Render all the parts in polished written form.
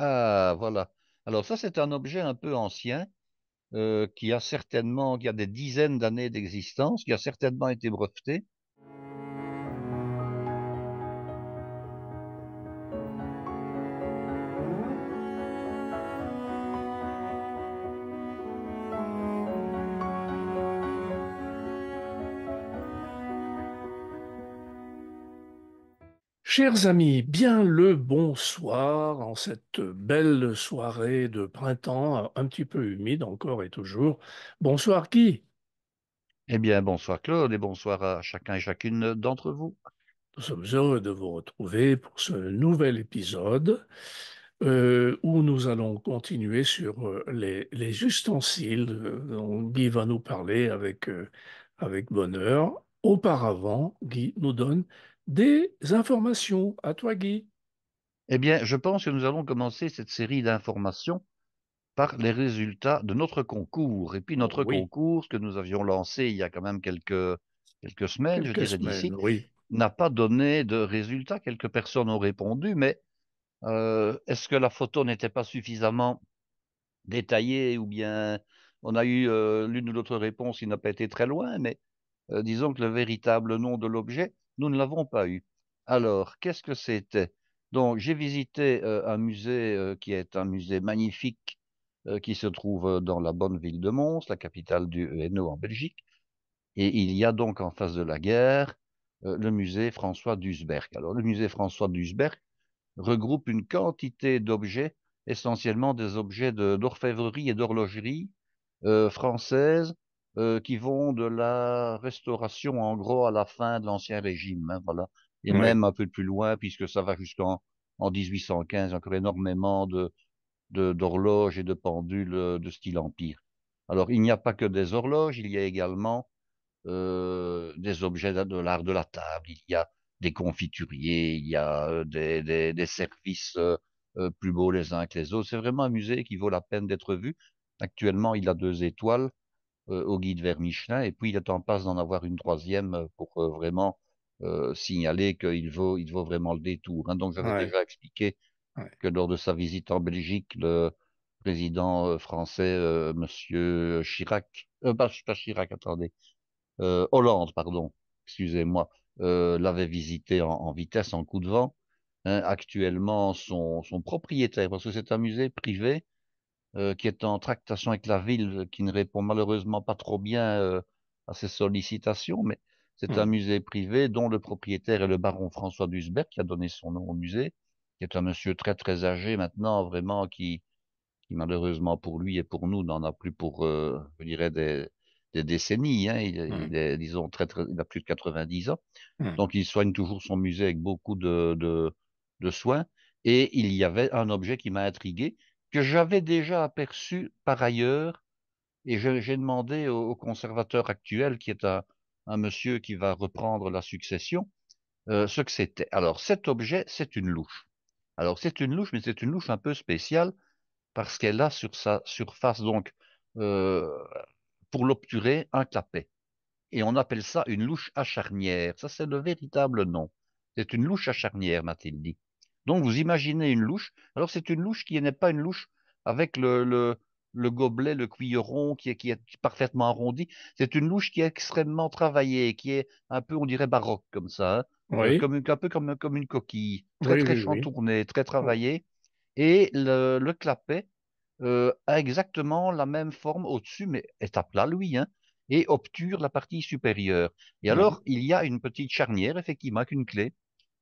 Ah, voilà. Alors ça, c'est un objet un peu ancien qui a des dizaines d'années d'existence, qui a certainement été breveté. Chers amis, bien le bonsoir en cette belle soirée de printemps, un petit peu humide encore et toujours. Bonsoir Guy, Eh bien, bonsoir Claude et bonsoir à chacun et chacune d'entre vous. nous sommes heureux de vous retrouver pour ce nouvel épisode où nous allons continuer sur les ustensiles dont Guy va nous parler avec bonheur. Auparavant, Guy nous donne des informations. À toi Guy. Eh bien, je pense que nous allons commencer cette série d'informations par les résultats de notre concours. Et puis Oh, notre oui, concours que nous avions lancé il y a quand même quelques semaines, je quelques dirais semaines, d'ici, oui. n'a pas donné de résultats. Quelques personnes ont répondu, mais est-ce que la photo n'était pas suffisamment détaillée ou bien on a eu l'une ou l'autre réponse qui n'a pas été très loin, mais disons que le véritable nom de l'objet, nous ne l'avons pas eu. Alors, qu'est-ce que c'était? Donc, j'ai visité un musée qui est un musée magnifique qui se trouve dans la bonne ville de Mons, la capitale du Hainaut en Belgique. Et il y a donc en face de la gare le musée François Duisberg. Alors, le musée François Duisberg regroupe une quantité d'objets, essentiellement des objets d'orfèvrerie et d'horlogerie françaises qui vont de la Restauration, en gros, à la fin de l'Ancien Régime, hein, voilà. Et Oui, même un peu plus loin, puisque ça va jusqu'en 1815, encore énormément d'horloges et de pendules de style empire. Alors, il n'y a pas que des horloges, il y a également des objets de l'art de la table, il y a des confituriers, il y a des services plus beaux les uns que les autres. C'est vraiment un musée qui vaut la peine d'être vu. Actuellement, il a 2 étoiles au guide vers Michelin, et puis il est en passe d'en avoir une troisième pour vraiment signaler il vaut vraiment le détour, hein. Donc j'avais ouais, déjà expliqué ouais. que lors de sa visite en Belgique, le président français, Monsieur Chirac, pas Chirac, attendez, Hollande, pardon, excusez-moi, l'avait visité en vitesse, en coup de vent. Hein. Actuellement, son propriétaire, parce que c'est un musée privé, qui est en tractation avec la ville, qui ne répond malheureusement pas trop bien à ses sollicitations, mais c'est un Hmm. musée privé dont le propriétaire est le baron François Dusberg, qui a donné son nom au musée, qui est un monsieur très très âgé maintenant, vraiment, qui malheureusement pour lui et pour nous n'en a plus pour, je dirais, des décennies. Hein. Hmm. Il est, disons, il a plus de 90 ans. Hmm. Donc il soigne toujours son musée avec beaucoup de soins. Et il y avait un objet qui m'a intrigué, que j'avais déjà aperçu par ailleurs, et j'ai demandé au conservateur actuel, qui est un monsieur qui va reprendre la succession, ce que c'était. Alors cet objet, c'est une louche. Alors c'est une louche, mais c'est une louche un peu spéciale parce qu'elle a sur sa surface, donc, euh, pour l'obturer, un clapet. Et on appelle ça une louche à charnière. Ça, c'est le véritable nom. C'est une louche à charnière, m'a-t-il dit. Donc, vous imaginez une louche. Alors, c'est une louche qui n'est pas une louche avec le gobelet, le cuilleron qui est parfaitement arrondi. C'est une louche qui est extrêmement travaillée, qui est un peu, on dirait, baroque, comme ça, hein. Oui, Un peu comme une coquille. Très, oui, très oui, oui. chantournée, très Oh. travaillée. Et le clapet a exactement la même forme au-dessus, mais est à plat, lui, hein, et obture la partie supérieure. Et Hmm. alors, il y a une petite charnière, effectivement, avec une clé,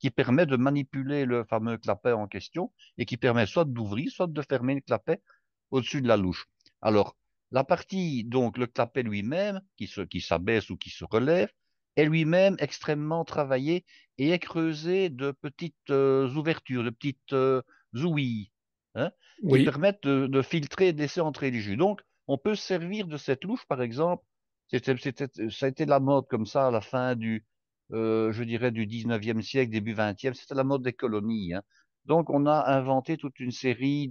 qui permet de manipuler le fameux clapet en question, et qui permet soit d'ouvrir, soit de fermer le clapet au-dessus de la louche. Alors, la partie, donc, le clapet lui-même, qui s'abaisse ou qui se relève, est lui-même extrêmement travaillé et est creusé de petites ouvertures, de petites ouïes, hein, qui Oui. permettent de filtrer et de laisser entrer le jus. Donc, on peut se servir de cette louche, par exemple. Ça a été la mode comme ça à la fin je dirais, du 19e siècle, début 20e. C'était la mode des colonies, hein. Donc, on a inventé toute une série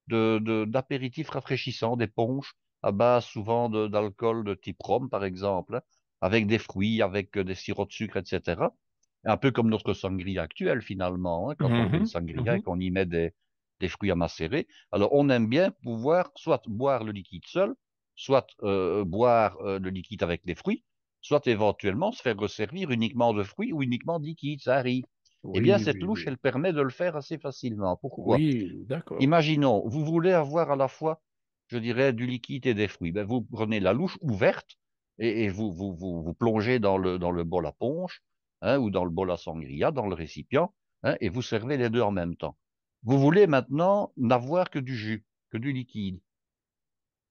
d'apéritifs rafraîchissants, des punchs à base souvent d'alcool de type rhum, par exemple, hein, avec des fruits, avec des sirops de sucre, etc. Un peu comme notre sangria actuelle, finalement, hein, quand on fait une Mhm. sangria et Mhm. qu'on y met des fruits à macérer. Alors, on aime bien pouvoir soit boire le liquide seul, soit boire le liquide avec les fruits, soit éventuellement se faire resservir uniquement de fruits ou uniquement de liquide, ça arrive. Eh bien, Oui, cette oui, louche, oui. elle permet de le faire assez facilement. Pourquoi? Oui, d'accord. Imaginons, vous voulez avoir à la fois, je dirais, du liquide et des fruits. Ben, vous prenez la louche ouverte et vous plongez dans le bol à punch, hein, ou dans le bol à sangria, dans le récipient, hein, et vous servez les deux en même temps. Vous voulez maintenant n'avoir que du jus, que du liquide.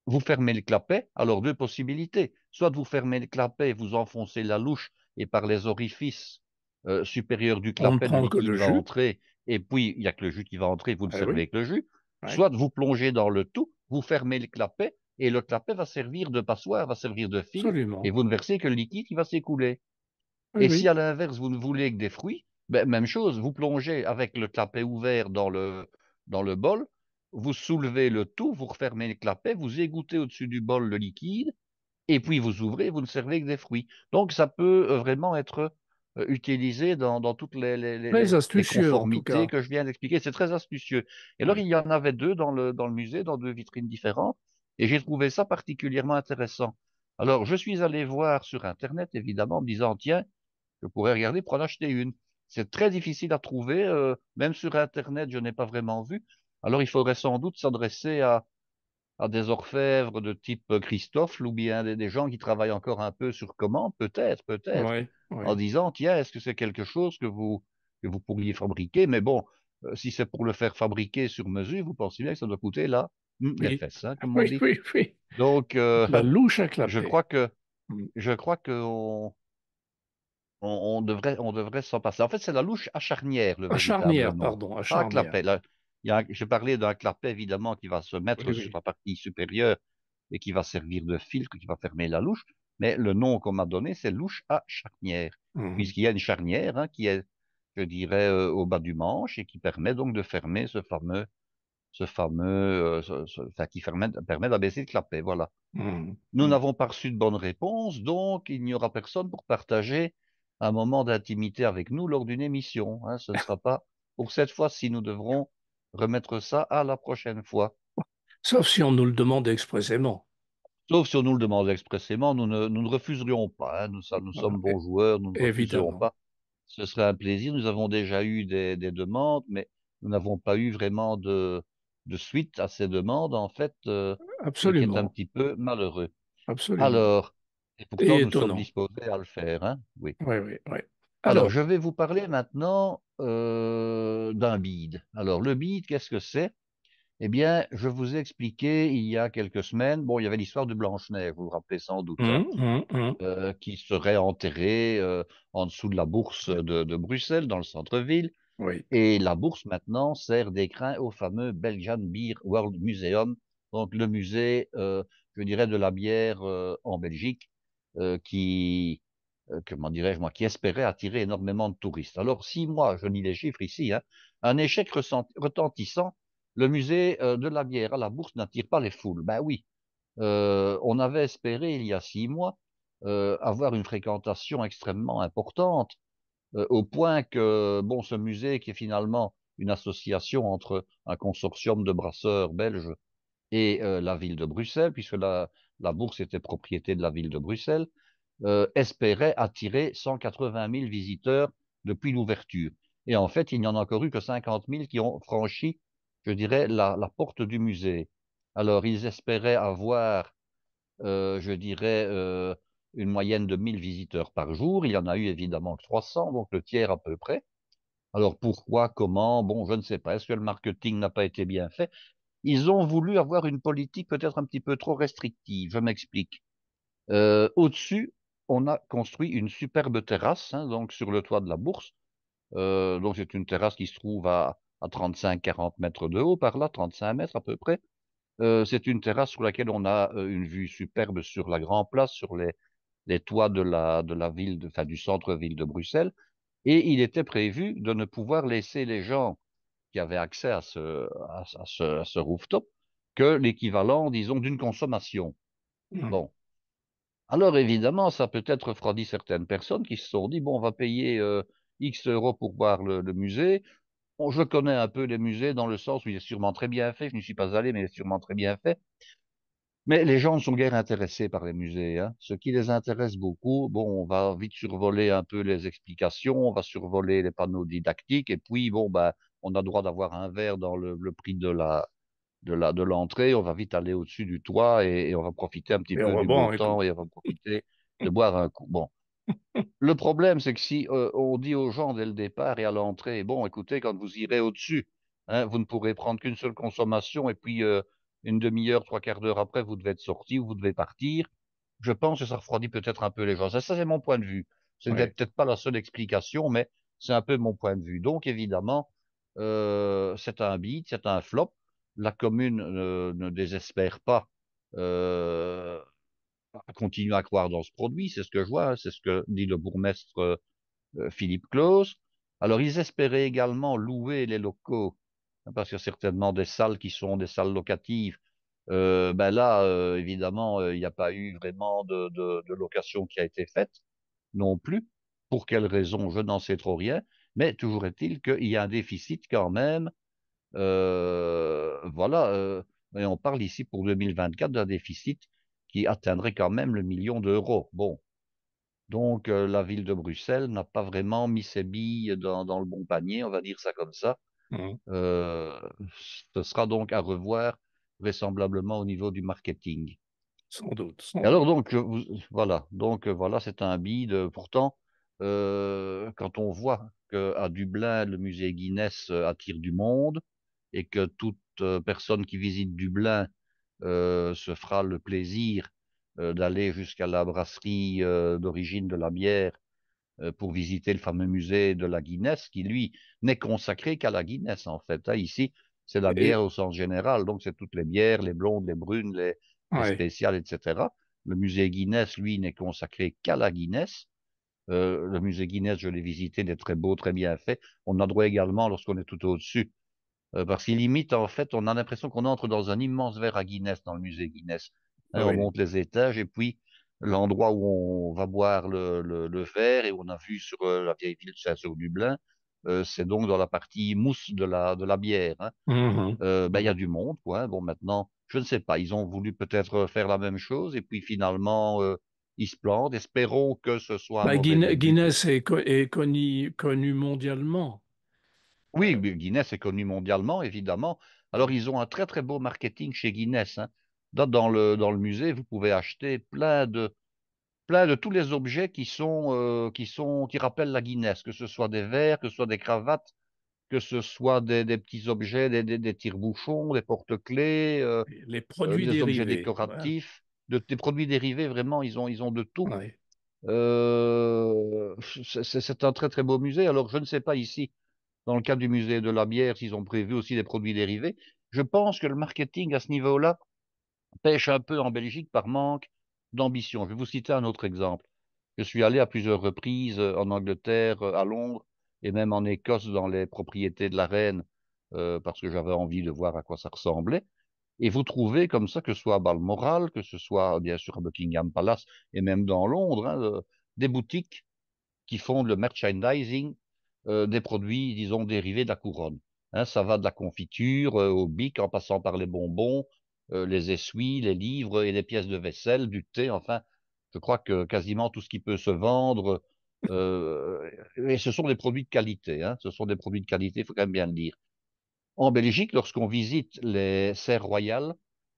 Vous fermez le clapet, alors deux possibilités. Soit vous fermez le clapet, vous enfoncez la louche et par les orifices supérieurs du On ne clapet, le prend que liquide le va jus. entrer et puis il n'y a que le jus qui va entrer, vous le Eh oui, servez avec le jus. oui, Soit vous plongez dans le tout, vous fermez le clapet et le clapet va servir de passoire, va servir de fil et absolument. vous ne versez que le liquide qui va s'écouler. Oui, Et si oui. à l'inverse, vous ne voulez que des fruits, ben, même chose, vous plongez avec le clapet ouvert dans le bol, vous soulevez le tout, vous refermez le clapet, vous égouttez au-dessus du bol le liquide, et puis vous ouvrez, vous ne servez que des fruits. Donc ça peut vraiment être utilisé dans toutes Très les astucieux en tout conformités cas. que je viens d'expliquer. C'est très astucieux. Et alors Oui. il y en avait deux dans le musée, dans deux vitrines différentes, et j'ai trouvé ça particulièrement intéressant. Alors je suis allé voir sur Internet, évidemment, en me disant, tiens, je pourrais regarder pour en acheter une. C'est très difficile à trouver, même sur Internet, je n'ai pas vraiment vu. Alors il faudrait sans doute s'adresser à des orfèvres de type Christophe ou bien des gens qui travaillent encore un peu sur commande, peut-être, Oui, en oui. disant, tiens, est-ce que c'est quelque chose que vous pourriez fabriquer? Mais bon, si c'est pour le faire fabriquer sur mesure, vous pensez bien que ça doit coûter là, les Oui, fesses, hein, comme on oui, dit. oui, oui. Donc, La louche à je clapet. crois que, Mm. je crois que on devrait s'en passer. En fait, c'est la louche à charnière, le À véritable charnière, nom. pardon, à Pas à charnière. clapet. Là, j'ai parlé d'un clapet, évidemment, qui va se Oui, mettre sur oui. la partie supérieure et qui va servir de fil, qui va fermer la louche. Mais le nom qu'on m'a donné, c'est louche à charnière, Mhm. puisqu'il y a une charnière, hein, qui est, je dirais, au bas du manche et qui permet donc de fermer enfin, qui permet d'abaisser le clapet. Voilà. Mhm. Nous Mhm. n'avons pas reçu de bonne réponse, donc il n'y aura personne pour partager un moment d'intimité avec nous lors d'une émission, hein. Ce ne sera pas pour cette fois-ci. Nous devrons remettre ça à la prochaine fois. Sauf si on nous le demande expressément. Sauf si on nous le demande expressément, nous ne refuserions pas, hein. Nous Voilà. sommes bons joueurs, nous ne refuserons Évidemment. pas. Ce serait un plaisir. Nous avons déjà eu des demandes, mais nous n'avons pas eu vraiment de suite à ces demandes, en fait, ce qui est un Absolument. petit peu malheureux. Absolument. Alors, et pourtant Et nous sommes étonnant. disposés à le faire, hein? Oui. Oui, oui, oui. Alors, Alors, je vais vous parler maintenant d'un bide. Alors, le bide, qu'est-ce que c'est? Eh bien, je vous ai expliqué il y a quelques semaines, bon, il y avait l'histoire de Blanche-Neige, vous vous rappelez sans doute, hein, hum. qui serait enterrée en dessous de la bourse de Bruxelles, dans le centre-ville. Oui. Et la bourse, maintenant, sert d'écrin au fameux Belgian Beer World Museum, donc le musée, je dirais, de la bière en Belgique, qui, comment dirais-je, moi, qui espérait attirer énormément de touristes. Alors, si moi, je lis les chiffres ici, hein, un échec retentissant, le musée de la bière à la bourse n'attire pas les foules. Ben oui, on avait espéré, il y a 6 mois, avoir une fréquentation extrêmement importante au point que, bon, ce musée, qui est finalement une association entre un consortium de brasseurs belges et la ville de Bruxelles, puisque la bourse était propriété de la ville de Bruxelles, espérait attirer 180 000 visiteurs depuis l'ouverture. Et en fait, il n'y en a encore eu que 50 000 qui ont franchi, je dirais, la porte du musée. Alors, ils espéraient avoir, je dirais, une moyenne de 1 000 visiteurs par jour. Il y en a eu évidemment que 300, donc le tiers à peu près. Alors pourquoi, comment? Bon, je ne sais pas. Est-ce que le marketing n'a pas été bien fait? Ils ont voulu avoir une politique peut-être un petit peu trop restrictive. Je m'explique. Au-dessus, on a construit une superbe terrasse, hein, donc sur le toit de la bourse. Donc c'est une terrasse qui se trouve à 35-40 mètres de haut, par là, 35 mètres à peu près. C'est une terrasse sur laquelle on a une vue superbe sur la Grand Place, sur les toits de la ville, enfin, du centre-ville de Bruxelles. Et il était prévu de ne pouvoir laisser les gens qui avaient accès à ce rooftop que l'équivalent, disons, d'une consommation. Hum. Bon. Alors évidemment, ça peut-être refroidi certaines personnes qui se sont dit, bon, on va payer X euros pour voir le musée. Bon, je connais un peu les musées dans le sens où il est sûrement très bien fait. Je n'y suis pas allé, mais il est sûrement très bien fait. Mais les gens ne sont guère intéressés par les musées, hein. Ce qui les intéresse beaucoup, bon, on va vite survoler un peu les explications, on va survoler les panneaux didactiques, et puis bon, ben, on a droit d'avoir un verre dans le prix de l'entrée. On va vite aller au-dessus du toit et on va profiter un petit Et on peu du beau rebond et temps tout. et on va profiter de boire un coup. Bon. Le problème, c'est que si on dit aux gens dès le départ et à l'entrée, bon, écoutez, quand vous irez au-dessus, hein, vous ne pourrez prendre qu'une seule consommation et puis une demi-heure, trois quarts d'heure après, vous devez être sorti ou vous devez partir. Je pense que ça refroidit peut-être un peu les gens. Ça c'est mon point de vue. Ce n'est Oui, peut-être pas la seule explication, mais c'est un peu mon point de vue. Donc, évidemment, c'est un bid, c'est un flop. La commune ne désespère pas euh, continuer à croire dans ce produit, c'est ce que je vois, hein, c'est ce que dit le bourgmestre Philippe Claus. Alors, ils espéraient également louer les locaux, hein, parce qu'il y a certainement des salles qui sont des salles locatives. Ben là, évidemment, il n'y a pas eu vraiment de location qui a été faite non plus. Pour quelle raison, je n'en sais trop rien. Mais toujours est-il qu'il y a un déficit quand même. Voilà, et on parle ici pour 2024 d'un déficit qui atteindrait quand même le million d'euros. Bon, donc la ville de Bruxelles n'a pas vraiment mis ses billes dans le bon panier, on va dire ça comme ça. mhm. Euh, Ce sera donc à revoir vraisemblablement au niveau du marketing. Sans doute, Et sans alors doute. donc voilà, donc voilà, c'est un bide. Pourtant, quand on voit qu'à Dublin, le musée Guinness attire du monde et que toute personne qui visite Dublin se fera le plaisir d'aller jusqu'à la brasserie d'origine de la bière pour visiter le fameux musée de la Guinness, qui lui n'est consacré qu'à la Guinness en fait, hein. Ici, c'est la bière Et, au sens général, donc c'est toutes les bières, les blondes, les brunes, les ouais, spéciales, etc. Le musée Guinness, lui, n'est consacré qu'à la Guinness. Le musée Guinness, je l'ai visité, il est très beau, très bien fait. On a droit également, lorsqu'on est tout au-dessus, parce qu'il limite, en fait, on a l'impression qu'on entre dans un immense verre à Guinness dans le musée Guinness. Hein, on oui, monte les étages et puis l'endroit où on va boire le verre et où on a vu sur la vieille ville de Saint-Saul-Dublin, c'est donc dans la partie mousse de la bière, hein. mhm, Ben, il y a mhm. du monde, quoi, hein. Bon, maintenant, je ne sais pas, ils ont voulu peut-être faire la même chose et puis finalement, ils se plantent. Espérons que ce soit un Bah, mauvais début. Guinness est, est connu mondialement. Oui, Euh, mais Guinness est connu mondialement, évidemment. Alors, ils ont un très, très beau marketing chez Guinness, hein. Dans le musée, vous pouvez acheter plein de tous les objets qui rappellent la Guinness, que ce soit des verres, que ce soit des cravates, que ce soit des petits objets, des tire-bouchons, des porte-clés, les produits des objets dérivés. Voilà. décoratifs, des produits dérivés, vraiment, ils ont de tout. Ouais. C'est un très, très beau musée. Alors, je ne sais pas ici dans le cadre du musée de la bière, s'ils ont prévu aussi des produits dérivés. Je pense que le marketing à ce niveau-là pêche un peu en Belgique par manque d'ambition. Je vais vous citer un autre exemple. Je suis allé à plusieurs reprises en Angleterre, à Londres et même en Écosse dans les propriétés de la reine parce que j'avais envie de voir à quoi ça ressemblait. Et vous trouvez comme ça, que ce soit à Balmoral, que ce soit bien sûr à Buckingham Palace et même dans Londres, hein, des boutiques qui font le merchandising des produits, disons, dérivés de la couronne. Hein, ça va de la confiture au bic, en passant par les bonbons, les essuies, les livres et les pièces de vaisselle, du thé, enfin, je crois que quasiment tout ce qui peut se vendre, et ce sont des produits de qualité, hein, ce sont des produits de qualité, il faut quand même bien le dire. En Belgique, lorsqu'on visite les serres royales,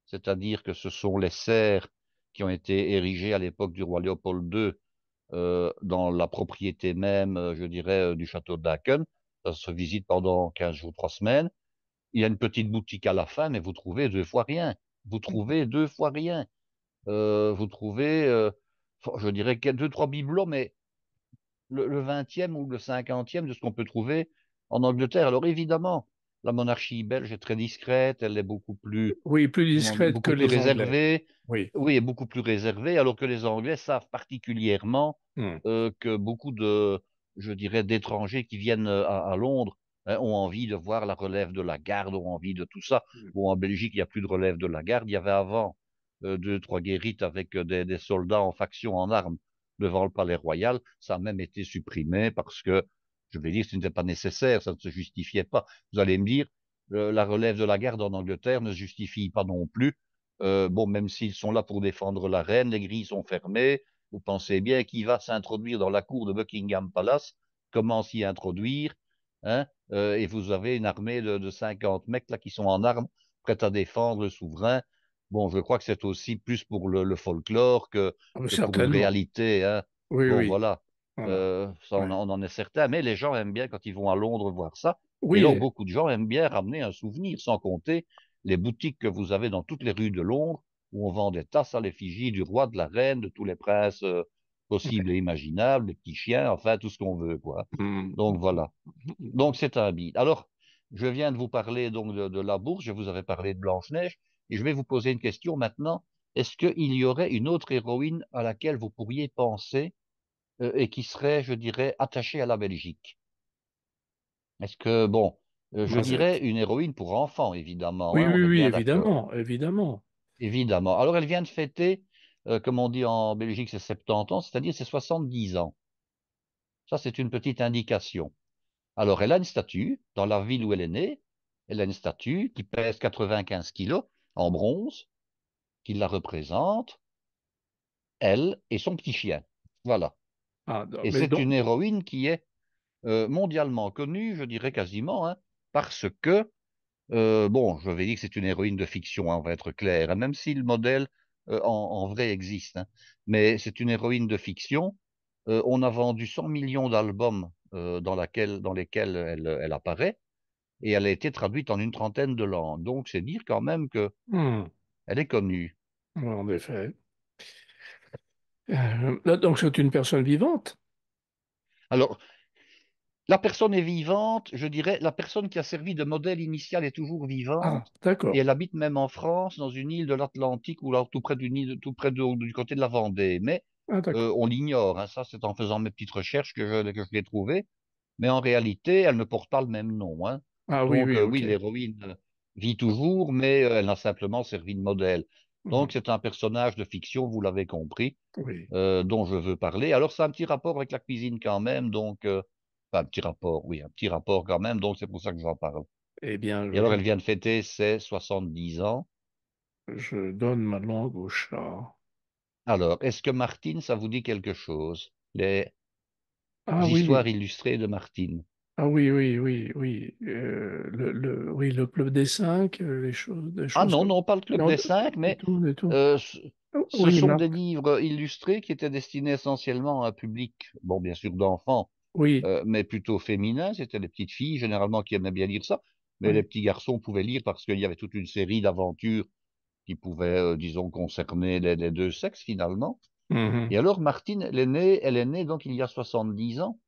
c'est-à-dire que ce sont les serres qui ont été érigées à l'époque du roi Léopold II dans la propriété même, je dirais, du château de Laeken. Ça se visite pendant 15 jours, 3 semaines. Il y a une petite boutique à la fin, mais vous trouvez deux fois rien. Vous trouvez deux fois rien. Vous trouvez, je dirais, deux, trois bibelots, mais le 20e ou le 50e de ce qu'on peut trouver en Angleterre. Alors évidemment, la monarchie belge est très discrète, elle est Oui, plus comment dire, discrète que beaucoup plus les Anglais. réservée. Oui. Oui, et beaucoup plus réservée, alors que les Anglais savent particulièrement Hmm. que beaucoup je dirais, d'étrangers qui viennent à Londres hein, ont envie de voir la relève de la garde, ont envie de tout ça. Bon, en Belgique, il n'y a plus de relève de la garde. Il y avait avant deux, trois guérites avec des soldats en faction en armes devant le palais royal. Ça a même été supprimé parce que Je vais dire que ce n'était pas nécessaire, ça ne se justifiait pas. Vous allez me dire, la relève de la garde en Angleterre ne se justifie pas non plus. Bon, même s'ils sont là pour défendre la reine, les grilles sont fermées. Vous pensez bien qui va s'introduire dans la cour de Buckingham Palace, comment s'y introduire, hein, et vous avez une armée de 50 mecs là qui sont en armes, prêts à défendre le souverain. Bon, je crois que c'est aussi plus pour le folklore que pour une Certainement. réalité, hein. Oui, Bon, oui. voilà. Voilà. Ça, Ouais. on en est certain, mais les gens aiment bien quand ils vont à Londres voir ça. Et alors, Oui, beaucoup de gens aiment bien ramener un souvenir, sans compter les boutiques que vous avez dans toutes les rues de Londres, où on vend des tasses à l'effigie du roi, de la reine, de tous les princes possibles et imaginables, des petits chiens, enfin, tout ce qu'on veut, quoi. mm, Donc, voilà. mm. Donc, c'est un bide. Alors, je viens de vous parler donc de la bourse, je vous avais parlé de Blanche-Neige, et je vais vous poser une question maintenant. Est-ce qu'il y aurait une autre héroïne à laquelle vous pourriez penser et qui serait, je dirais, attachée à la Belgique? Est-ce que, bon, je Ah, dirais une héroïne pour enfants, évidemment, oui, hein, on oui, est oui, bien d'accord. évidemment, évidemment. Évidemment. Alors, elle vient de fêter, comme on dit en Belgique, c'est 70 ans, c'est-à-dire c'est 70 ans. Ça, c'est une petite indication. Alors, elle a une statue dans la ville où elle est née. Elle a une statue qui pèse 95 kilos en bronze, qui la représente, elle et son petit chien. Voilà. Ah, non, Et mais c'est donc, une héroïne qui est mondialement connue, je dirais quasiment, hein, parce que, bon, je vais dire que c'est une héroïne de fiction, hein, on va être clair, hein, même si le modèle en vrai existe, hein, mais c'est une héroïne de fiction. On a vendu 100 millions d'albums dans lesquels elle apparaît, et elle a été traduite en une trentaine de langues. Donc, c'est dire quand même que hmm, elle est connue. en effet. Donc, c'est une personne vivante. Alors, la personne est vivante, je dirais, la personne qui a servi de modèle initial est toujours Ah, vivante, et d'accord. elle habite même en France, dans une île de l'Atlantique, ou alors tout près d'une île, du côté de la Vendée. Mais Ah, d'accord. on l'ignore, hein, ça c'est en faisant mes petites recherches que je l'ai trouvé. Mais en réalité, elle ne porte pas le même nom, hein. Ah, oui, Donc oui, oui, ok. l'héroïne vit toujours, mais elle a simplement servi de modèle. Hmm, Donc c'est un personnage de fiction, vous l'avez compris, oui. dont je veux parler. Alors, ça a un petit rapport avec la cuisine quand même, donc, enfin, un petit rapport, oui, un petit rapport quand même, donc c'est pour ça que j'en parle. Eh bien, Et alors, elle vient de fêter ses 70 ans. je donne ma langue au chat. Alors, est-ce que Martine, ça vous dit quelque chose? Les Ah histoires oui, illustrées de Martine. ah oui, oui, oui, oui. Oui, le club des cinq, des Ah choses non, comme. non, pas le Club Non, des Cinq, du mais tout, du tout. euh, ce Oui, sont des Marc. livres illustrés qui étaient destinés essentiellement à un public, bon, bien sûr, d'enfants, Oui, mais plutôt féminin. C'était les petites filles, généralement, qui aimaient bien lire ça. Mais les oui. petits garçons pouvaient lire parce qu'il y avait toute une série d'aventures qui pouvaient, disons, concerner les deux sexes, finalement. Mhm. Et alors, Martine, elle est née donc il y a 70 ans,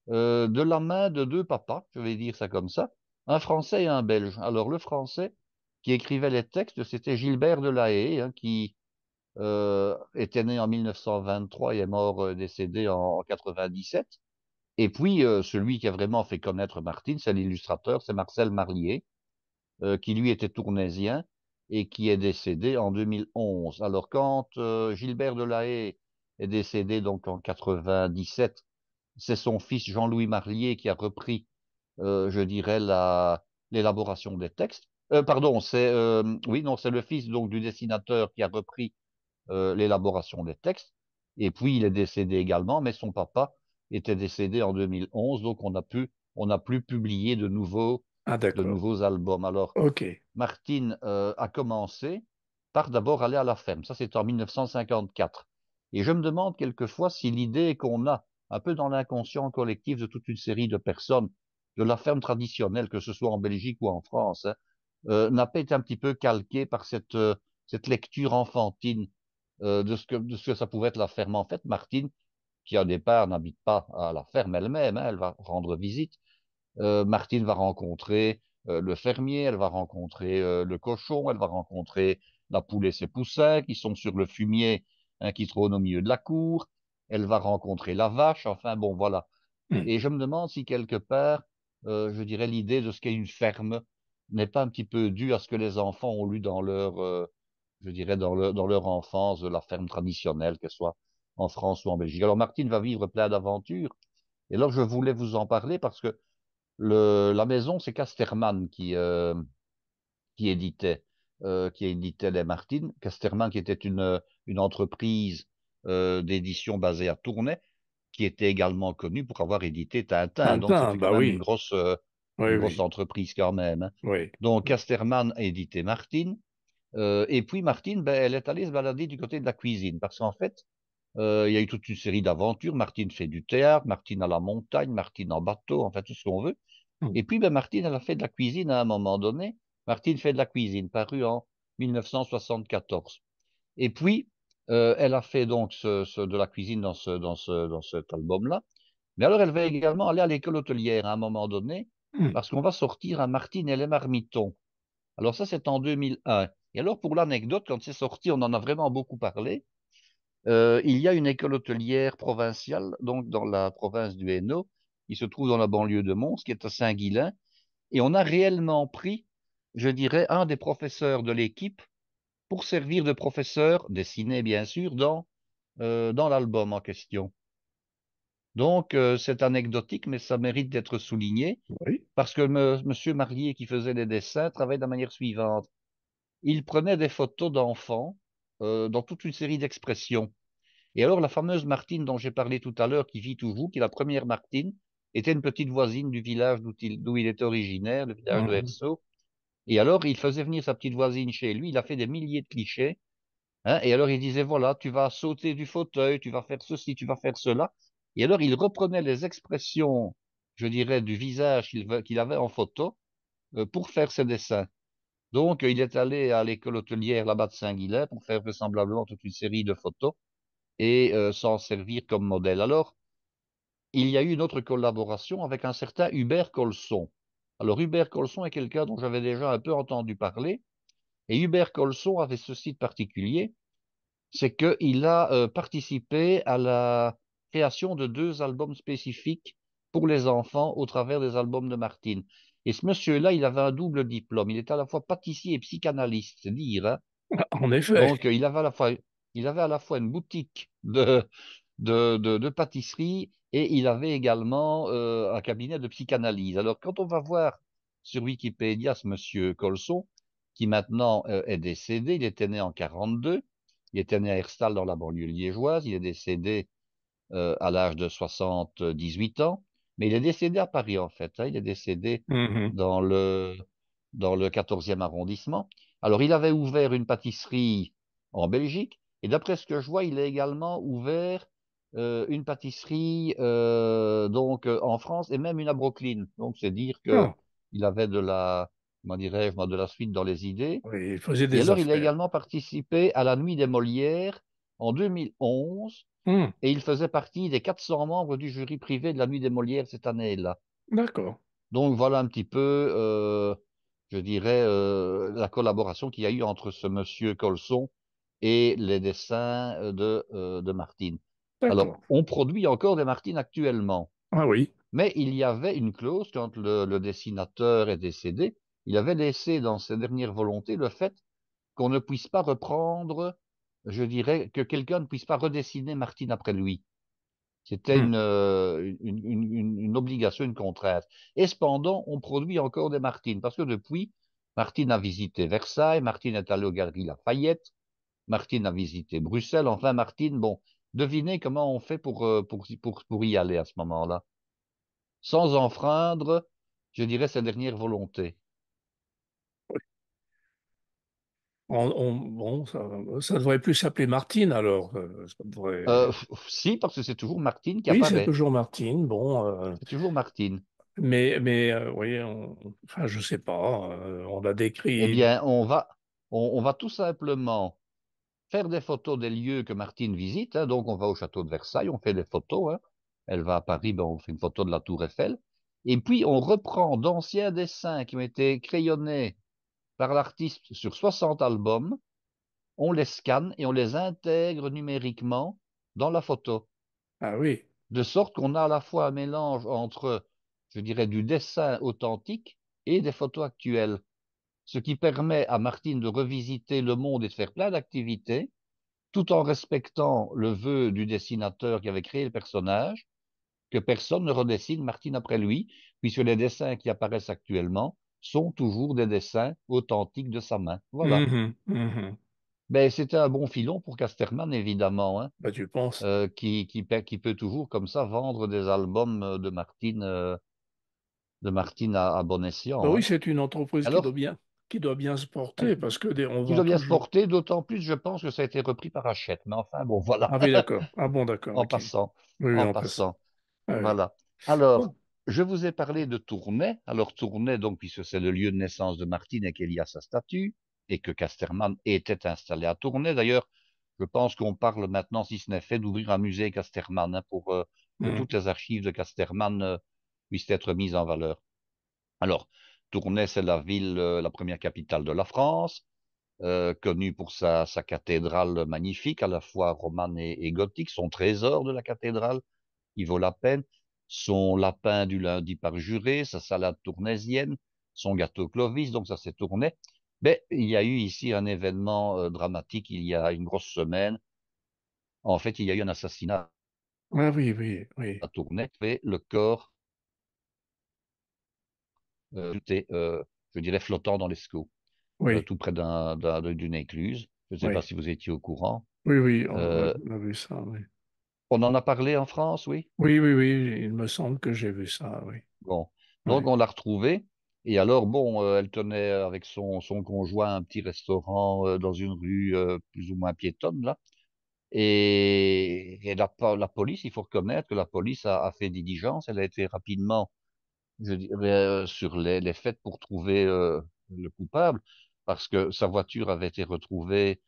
de la main de deux papas, je vais dire ça comme ça, un Français et un Belge. Alors, le Français qui écrivait les textes, c'était Gilbert de La Haye, hein, qui était né en 1923 et est mort décédé en 97. Et puis, celui qui a vraiment fait connaître Martine, c'est l'illustrateur, c'est Marcel Marlier, qui lui était tournaisien et qui est décédé en 2011. Alors, quand Gilbert Delahaye est décédé donc en 97, c'est son fils Jean-Louis Marlier qui a repris, je dirais, l'élaboration des textes. Pardon, oui, non, c'est le fils donc du dessinateur qui a repris l'élaboration des textes. Et puis, il est décédé également, mais son papa était décédé en 2011, donc on n'a plus publié Ah, de d'accord. nouveaux albums. Alors, Ok. Martine a commencé par d'abord aller à la ferme. Ça, c'est en 1954. Et je me demande quelquefois si l'idée qu'on a, un peu dans l'inconscient collectif de toute une série de personnes, de la ferme traditionnelle, que ce soit en Belgique ou en France, hein, n'a pas été un petit peu calquée par cette lecture enfantine de ce que ça pouvait être la ferme. En fait, Martine, qui au départ n'habite pas à la ferme elle-même, hein, elle va rendre visite. Martine va rencontrer le fermier, elle va rencontrer le cochon, elle va rencontrer la poule et ses poussins qui sont sur le fumier, hein, qui trône au milieu de la cour. Elle va rencontrer la vache. Enfin bon, voilà. Hmm. Et je me demande si quelque part, je dirais, l'idée de ce qu'est une ferme n'est pas un petit peu due à ce que les enfants ont lu dans je dirais, dans leur enfance, de la ferme traditionnelle, qu'elle soit en France ou en Belgique. Alors Martine va vivre plein d'aventures. Et alors, je voulais vous en parler parce que la maison, c'est Casterman qui éditait, qui éditait les Martines. Casterman, qui était une entreprise d'édition basée à Tournai, qui était également connue pour avoir édité Tintin. Donc, Tintin, c'était quand bah même oui, oui, une grosse oui, entreprise quand même, hein. oui. Donc, Casterman a édité Martine. Et puis, Martine, ben, elle est allée se balader du côté de la cuisine parce qu'en fait, il y a eu toute une série d'aventures. Martine fait du théâtre, Martine à la montagne, Martine en bateau, enfin tout ce qu'on veut. Hmm. Et puis, ben, Martine, elle a fait de la cuisine à un moment donné. Martine fait de la cuisine, paru en 1974. Et puis, elle a fait donc de la cuisine dans cet album-là. Mais alors, elle va également aller à l'école hôtelière à un moment donné, Hmm. parce qu'on va sortir un Martine et les Marmitons. Alors ça, c'est en 2001. Et alors, pour l'anecdote, quand c'est sorti, on en a vraiment beaucoup parlé. Il y a une école hôtelière provinciale, donc dans la province du Hainaut, qui se trouve dans la banlieue de Mons, qui est à Saint-Guilain. Et on a réellement pris, je dirais, un des professeurs de l'équipe pour servir de professeur, dessiné bien sûr, dans l'album en question. Donc, c'est anecdotique, mais ça mérite d'être souligné, Oui. parce que Monsieur Marlier, qui faisait les dessins, travaillait de la manière suivante. Il prenait des photos d'enfants dans toute une série d'expressions. Et alors, la fameuse Martine dont j'ai parlé tout à l'heure, qui vit toujours, qui est la première Martine, était une petite voisine du village d'où il était originaire, le village de Mhm. Herso. Et alors, il faisait venir sa petite voisine chez lui, il a fait des milliers de clichés, hein, et alors il disait, voilà, tu vas sauter du fauteuil, tu vas faire ceci, tu vas faire cela. Et alors, il reprenait les expressions, je dirais, du visage qu'il avait en photo pour faire ses dessins. Donc, il est allé à l'école hôtelière là-bas de Saint-Guilain pour faire vraisemblablement toute une série de photos et s'en servir comme modèle. Alors, il y a eu une autre collaboration avec un certain Hubert Colson. Alors, Hubert Colson est quelqu'un dont j'avais déjà un peu entendu parler. Et Hubert Colson avait ceci de particulier, c'est qu'il a participé à la création de deux albums spécifiques pour les enfants au travers des albums de Martine. Et ce monsieur-là, il avait un double diplôme. Il était à la fois pâtissier et psychanalyste, c'est dire, hein. En effet. Donc, il avait à la fois une boutique de pâtisserie et il avait également un cabinet de psychanalyse. Alors, quand on va voir sur Wikipédia ce monsieur Colson, qui maintenant est décédé, il était né en 42, il était né à Herstal dans la banlieue liégeoise, il est décédé à l'âge de 78 ans, mais il est décédé à Paris en fait, hein. Il est décédé Mhm. dans le 14e arrondissement. Alors, il avait ouvert une pâtisserie en Belgique, et d'après ce que je vois, il a également ouvert une pâtisserie donc en France et même une à Brooklyn. Donc, c'est dire que Ah, il avait comment dirais-je, moi, de la suite dans les idées. oui, il faisait Et des alors, il a affaires. également participé à la Nuit des Molières en 2011, Hmm. et il faisait partie des 400 membres du jury privé de la Nuit des Molières cette année-là. D'accord. Donc voilà un petit peu, je dirais, la collaboration qu'il y a eu entre ce monsieur Colson et les dessins de Martine. Alors, D'accord. on produit encore des Martines actuellement, Ah oui. mais il y avait une clause quand le dessinateur est décédé, il avait laissé dans ses dernières volontés le fait qu'on ne puisse pas reprendre, je dirais, que quelqu'un ne puisse pas redessiner Martine après lui. C'était Hmm. une obligation, une contrainte. Et cependant, on produit encore des Martines, parce que depuis, Martine a visité Versailles, Martine est allée aux Galeries Lafayette, Martine a visité Bruxelles, enfin Martine, bon, devinez comment on fait pour y aller à ce moment-là, sans enfreindre, je dirais, ses dernières volontés. Bon, ça devrait plus s'appeler Martine alors. Ça devrait... Si, parce que c'est toujours Martine qui Oui, c'est apparaît, toujours Martine. Bon, c'est toujours Martine. oui, enfin, je sais pas. On l'a Eh décrit. bien, on va tout simplement faire des photos des lieux que Martine visite, hein. Donc, on va au château de Versailles, on fait des photos, hein. Elle va à Paris, ben, on fait une photo de la Tour Eiffel. Et puis, on reprend d'anciens dessins qui ont été crayonnés par l'artiste sur 60 albums, on les scanne et on les intègre numériquement dans la photo. Ah oui. De sorte qu'on a à la fois un mélange entre, je dirais, du dessin authentique et des photos actuelles. Ce qui permet à Martine de revisiter le monde et de faire plein d'activités tout en respectant le vœu du dessinateur qui avait créé le personnage, que personne ne redessine Martine après lui, puisque les dessins qui apparaissent actuellement sont toujours des dessins authentiques de sa main. Voilà. Mhm, mhm. Ben, c'était un bon filon pour Casterman, évidemment, hein, Bah, tu penses? qui peut toujours, comme ça, vendre des albums de Martine à bon Bah escient, oui, hein. c'est une entreprise Alors, qui doit bien se elle- porter parce que on qui vend doit bien se toujours. porter, d'autant plus, je pense que ça a été repris par Hachette. Mais enfin, bon, voilà. Ah oui, d'accord. Ah bon, d'accord, En ok. passant, Oui, oui, en en passant. passant. Ah oui. Voilà. Alors, Bon. je vous ai parlé de Tournai. Alors, Tournai, donc, puisque c'est le lieu de naissance de Martine et qu'il y a sa statue, et que Casterman était installé à Tournai. D'ailleurs, je pense qu'on parle maintenant, si ce n'est fait, d'ouvrir un musée Casterman, hein, pour que Mhm. toutes les archives de Casterman puissent être mises en valeur. Alors, Tournai, c'est la ville, la première capitale de la France, connue pour sa cathédrale magnifique, à la fois romane et gothique, son trésor de la cathédrale il vaut la peine. Son lapin du lundi par juré, sa salade tournaisienne, son gâteau Clovis, donc ça s'est tourné. Mais il y a eu ici un événement dramatique il y a une grosse semaine. En fait, il y a eu un assassinat Ah oui, oui, oui, à Tournai et le corps était, je dirais, flottant dans l'Escaut, oui, tout près d'une écluse. Je ne sais pas oui. si vous étiez au courant. Oui, oui, Euh, on a vu ça, oui. on en a parlé en France, oui. Oui, oui, oui, il me semble que j'ai vu ça, oui. Bon, donc Ouais. on l'a retrouvée. Et alors, bon, elle tenait avec son conjoint un petit restaurant dans une rue plus ou moins piétonne, là. Et la police, il faut reconnaître que la police a fait diligence. Elle a été rapidement, je dirais, sur les faits pour trouver le coupable, parce que sa voiture avait été retrouvée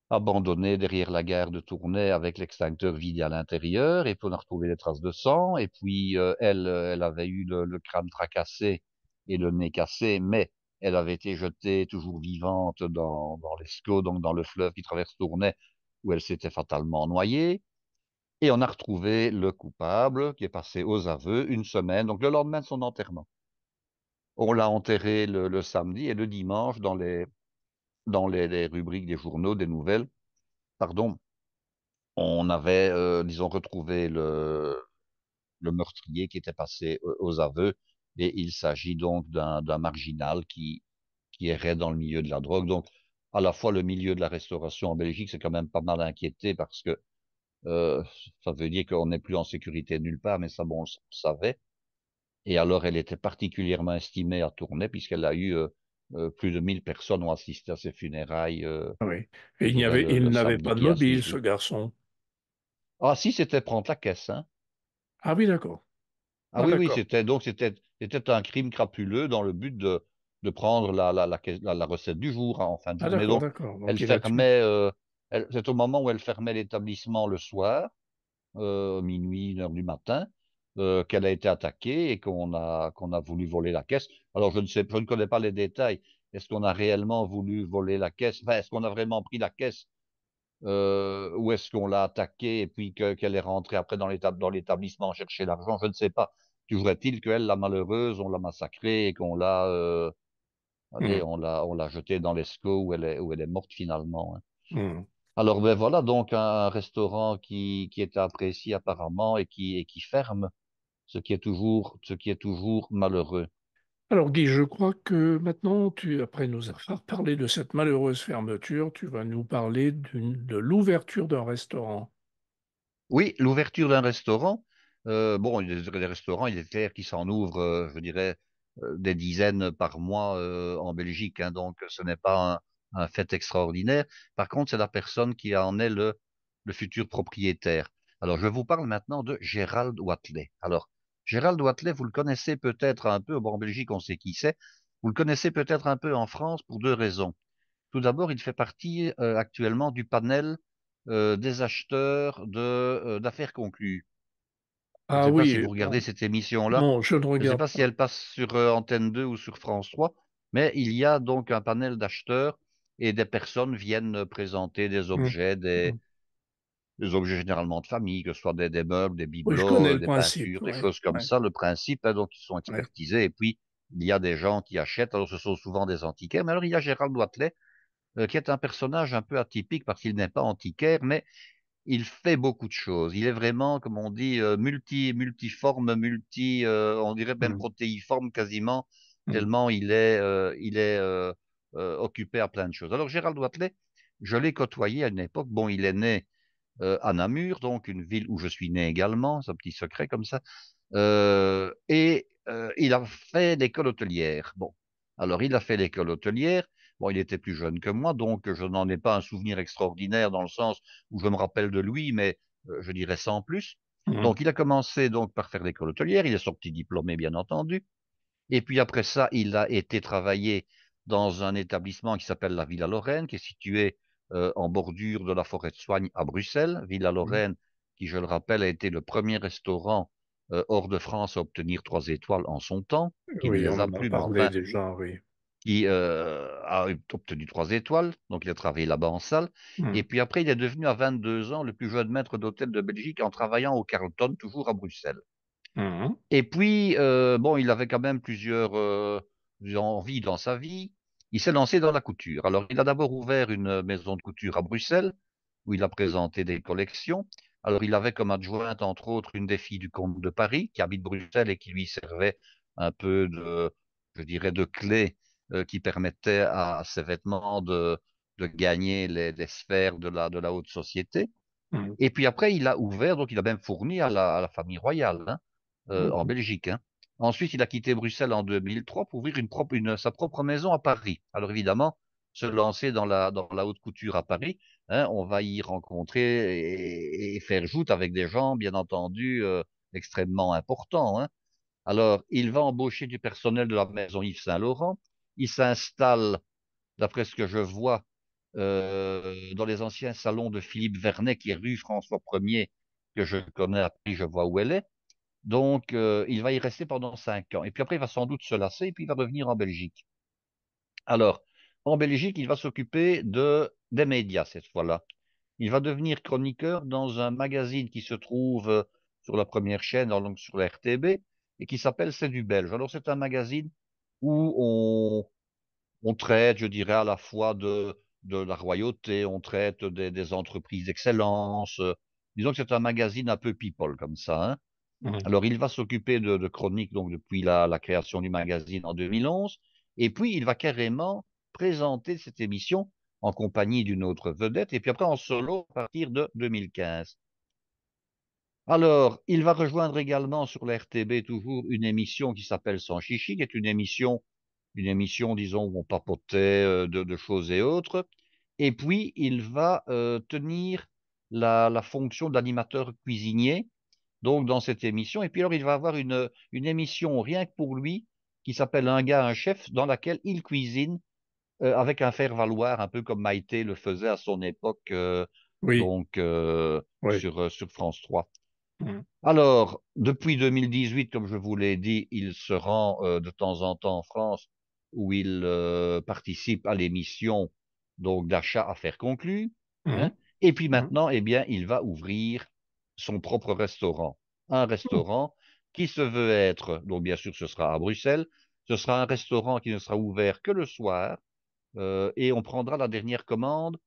abandonnée derrière la gare de Tournai avec l'extincteur vidé à l'intérieur, et puis on a retrouvé des traces de sang, et puis elle avait eu le crâne fracassé et le nez cassé, mais elle avait été jetée toujours vivante dans l'Escaut, donc dans le fleuve qui traverse Tournai, où elle s'était fatalement noyée, et on a retrouvé le coupable qui est passé aux aveux une semaine, donc le lendemain de son enterrement. On l'a enterré le samedi, et le dimanche, les rubriques des journaux, des nouvelles, pardon, on avait, disons, retrouvé le meurtrier qui était passé aux aveux, et il s'agit donc d'un marginal qui errait dans le milieu de la drogue. Donc, à la fois le milieu de la restauration en Belgique, c'est quand même pas mal inquiété parce que euh, ça veut dire qu'on n'est plus en sécurité nulle part, mais ça, bon, on le savait. Et alors, elle était particulièrement estimée à Tournai puisqu'elle a eu plus de 1000 personnes ont assisté à ses funérailles, Ah oui. Et je dirais, il le n'avait samedi pas de qui a mobile, ce suivi. garçon. Ah si, c'était prendre la caisse, hein. Ah oui, d'accord. Ah Ah oui, oui, d'accord. c'était un crime crapuleux dans le but de prendre la recette du jour, hein, en fin de Ah journée. d'accord, Donc, d'accord. elle Donc il a tué. fermait, c'est au moment où elle fermait l'établissement le soir, minuit, 1 heure du matin, qu'elle a été attaquée et qu'on a voulu voler la caisse. Alors, je ne connais pas les détails. Est-ce qu'on a réellement voulu voler la caisse? Enfin, est-ce qu'on a vraiment pris la caisse? Ou est-ce qu'on l'a attaquée et puis qu'elle est rentrée après dans l'établissement chercher l'argent? Je ne sais pas. Toujours est-il qu'elle, la malheureuse, on l'a massacrée et qu'on l'a, allez, Hmm, on l'a jetée dans l'Escaut où elle est morte finalement, hein. hmm. Alors ben voilà donc un restaurant qui est apprécié apparemment et qui ferme, ce qui est toujours malheureux. Alors Guy, je crois que maintenant, après nous avoir parlé de cette malheureuse fermeture, tu vas nous parler de l'ouverture d'un restaurant. Oui, l'ouverture d'un restaurant. Bon, les restaurants, il est clair qu'ils s'en ouvrent, je dirais, des dizaines par mois en Belgique, hein, donc ce n'est pas un fait extraordinaire. Par contre, c'est la personne qui en est le futur propriétaire. Alors, je vous parle maintenant de Gérald Wathelet. Alors, Gérald Wathelet, vous le connaissez peut-être un peu, bon, en Belgique, on sait qui c'est. Vous le connaissez peut-être un peu en France pour deux raisons. Tout d'abord, il fait partie actuellement du panel des acheteurs d'affaires conclues. Je ne Ah sais pas oui, si vous regardez bon, cette émission-là. non, je ne Je ne sais regarde pas si pas. elle passe sur Antenne 2 ou sur France 3, mais il y a donc un panel d'acheteurs et des personnes viennent présenter Hmm, hmm. des objets généralement de famille, que ce soit des meubles, des Oui, je connais bibelots, le des principe, peintures, des ouais, choses comme ouais, ça. Le principe, hein, donc, ils sont ouais. expertisés. Et puis, il y a des gens qui achètent. Alors, ce sont souvent des antiquaires. Mais alors, il y a Gérald Wathelet qui est un personnage un peu atypique parce qu'il n'est pas antiquaire, mais il fait beaucoup de choses. Il est vraiment, comme on dit, multiforme, on dirait même Mhm. protéiforme quasiment, Mhm. tellement il est occupé à plein de choses. Alors Gérald Watley, je l'ai côtoyé à une époque. Bon, il est né à Namur, donc une ville où je suis né également, c'est un petit secret comme ça. Il a fait l'école hôtelière. Bon, alors il a fait l'école hôtelière. Bon, il était plus jeune que moi, donc je n'en ai pas un souvenir extraordinaire dans le sens où je me rappelle de lui, mais je dirais sans plus. Mhm. Donc il a commencé donc par faire l'école hôtelière. Il est sorti diplômé, bien entendu. Et puis après ça, il a été travailler dans un établissement qui s'appelle la Villa Lorraine, qui est situé en bordure de la forêt de Soignes à Bruxelles. Villa Mhm. Lorraine, qui, je le rappelle, a été le premier restaurant hors de France à obtenir 3 étoiles en son temps, qui ne Oui, les on a en a plus, mais parlé enfin, déjà, oui. qui a obtenu 3 étoiles. Donc il a travaillé là-bas en salle. Et Mhm. puis après, il est devenu à 22 ans le plus jeune maître d'hôtel de Belgique en travaillant au Carlton, toujours à Bruxelles. Mhm. Et puis, bon, il avait quand même plusieurs envies dans sa vie. Il s'est lancé dans la couture. Alors, il a d'abord ouvert une maison de couture à Bruxelles, où il a présenté des collections. Alors, il avait comme adjointe, entre autres, une des filles du comte de Paris, qui habite Bruxelles et qui lui servait un peu de, je dirais, de clé qui permettait à ses vêtements de gagner les sphères de la haute société. Mhm. Et puis après, il a ouvert, donc il a même fourni à la famille royale, hein, en Mhm. Belgique, hein. Ensuite, il a quitté Bruxelles en 2003 pour ouvrir sa propre maison à Paris. Alors évidemment, se lancer dans la haute couture à Paris, hein, on va y rencontrer et faire joute avec des gens, bien entendu, extrêmement importants, hein. Alors, il va embaucher du personnel de la maison Yves Saint-Laurent. Il s'installe, d'après ce que je vois, dans les anciens salons de Philippe Vernet, qui est rue François Ier, que je connais à Paris, je vois où elle est. Donc, il va y rester pendant 5 ans. Et puis après, il va sans doute se lasser et puis il va revenir en Belgique. Alors, en Belgique, il va s'occuper des médias cette fois-là. Il va devenir chroniqueur dans un magazine qui se trouve sur la première chaîne, donc sur la RTB, et qui s'appelle C'est du Belge. Alors, c'est un magazine où on traite, je dirais, à la fois de la royauté, on traite des entreprises d'excellence. Disons que c'est un magazine un peu people comme ça, hein. Mhm. Alors, il va s'occuper de chroniques donc depuis la création du magazine en 2011, et puis il va carrément présenter cette émission en compagnie d'une autre vedette, et puis après en solo à partir de 2015. Alors, il va rejoindre également sur la RTB toujours une émission qui s'appelle Sans Chichi, qui est une émission, disons, où on papotait de choses et autres. Et puis, il va tenir la fonction d'animateur cuisinier, donc dans cette émission. Et puis alors, il va avoir une émission rien que pour lui, qui s'appelle Un gars, un chef, dans laquelle il cuisine avec un faire-valoir, un peu comme Maïté le faisait à son époque, Oui, donc oui. sur France 3. Mhm. Alors, depuis 2018, comme je vous l'ai dit, il se rend de temps en temps en France, où il participe à l'émission donc d'achat affaires conclues, hein. Mhm. Et puis Mhm. maintenant, eh bien, il va ouvrir son propre restaurant, un restaurant qui se veut être, donc bien sûr, ce sera à Bruxelles, ce sera un restaurant qui ne sera ouvert que le soir, et on prendra la dernière commande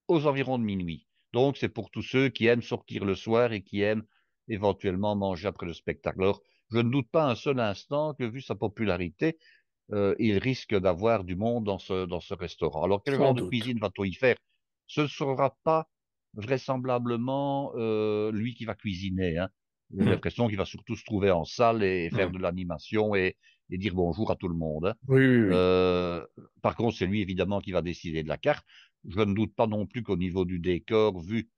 aux environs de minuit. Donc, c'est pour tous ceux qui aiment sortir le soir et qui aiment éventuellement manger après le spectacle. Alors, je ne doute pas un seul instant que, vu sa popularité, il risque d'avoir du monde dans ce restaurant. Alors, quel Sans genre de doute. cuisine va-t-on y faire? Ce ne sera pas vraisemblablement lui qui va cuisiner, hein. J'ai Mhm. l'impression qu'il va surtout se trouver en salle et faire Mhm. de l'animation et dire bonjour à tout le monde, hein. Oui, oui, oui. Euh, Par contre, c'est lui évidemment qui va décider de la carte. Je ne doute pas non plus qu'au niveau du décor, vu,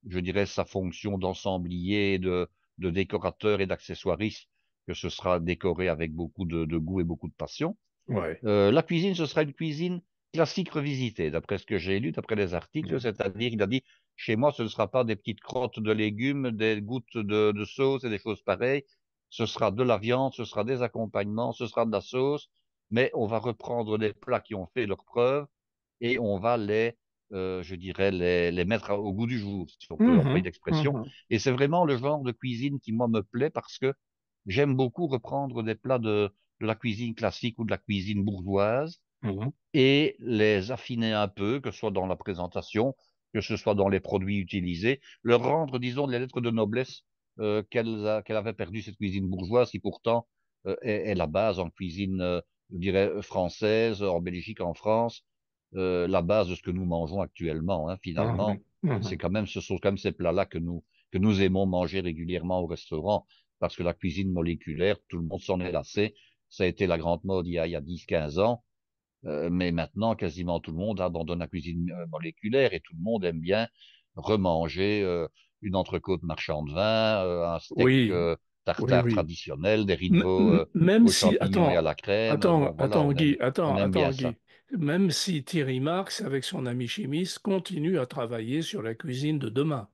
je dirais, sa fonction d'ensemblier, de décorateur et d'accessoiriste, que ce sera décoré avec beaucoup de goût et beaucoup de passion. Ouais. La cuisine, ce sera une cuisine classique revisitée, d'après ce que j'ai lu, d'après les articles, Mhm. c'est-à-dire il a dit, chez moi, ce ne sera pas des petites crottes de légumes, des gouttes de sauce et des choses pareilles. Ce sera de la viande, ce sera des accompagnements, ce sera de la sauce, mais on va reprendre des plats qui ont fait leurs preuves et on va je dirais, les mettre au goût du jour, si on peut employer Mhm. l'expression. Mhm. Et c'est vraiment le genre de cuisine qui, moi, me plaît parce que j'aime beaucoup reprendre des plats de la cuisine classique ou de la cuisine bourgeoise Mhm. et les affiner un peu, que ce soit dans la présentation. que ce soit dans les produits utilisés, leur rendre, disons, les lettres de noblesse qu'elle avait perdu cette cuisine bourgeoise qui pourtant est la base en cuisine, je dirais, française, en Belgique, en France, la base de ce que nous mangeons actuellement. Hein, finalement, Mhm, c'est mhm. quand même, ce sont quand même ces plats-là que nous aimons manger régulièrement au restaurant, parce que la cuisine moléculaire, tout le monde s'en est lassé. Ça a été la grande mode il y a 10, 15 ans. Mais maintenant, quasiment tout le monde abandonne la cuisine moléculaire et tout le monde aime bien remanger une entrecôte marchand de vin, un steak Oui, oui, tartare oui. traditionnel, des riz de veau Même aux si, champignons et à la crème. Bon, voilà, Guy, on aime bien attends, ça. Guy. Même si Thierry Marx, avec son ami chimiste, continue à travailler sur la cuisine de demain.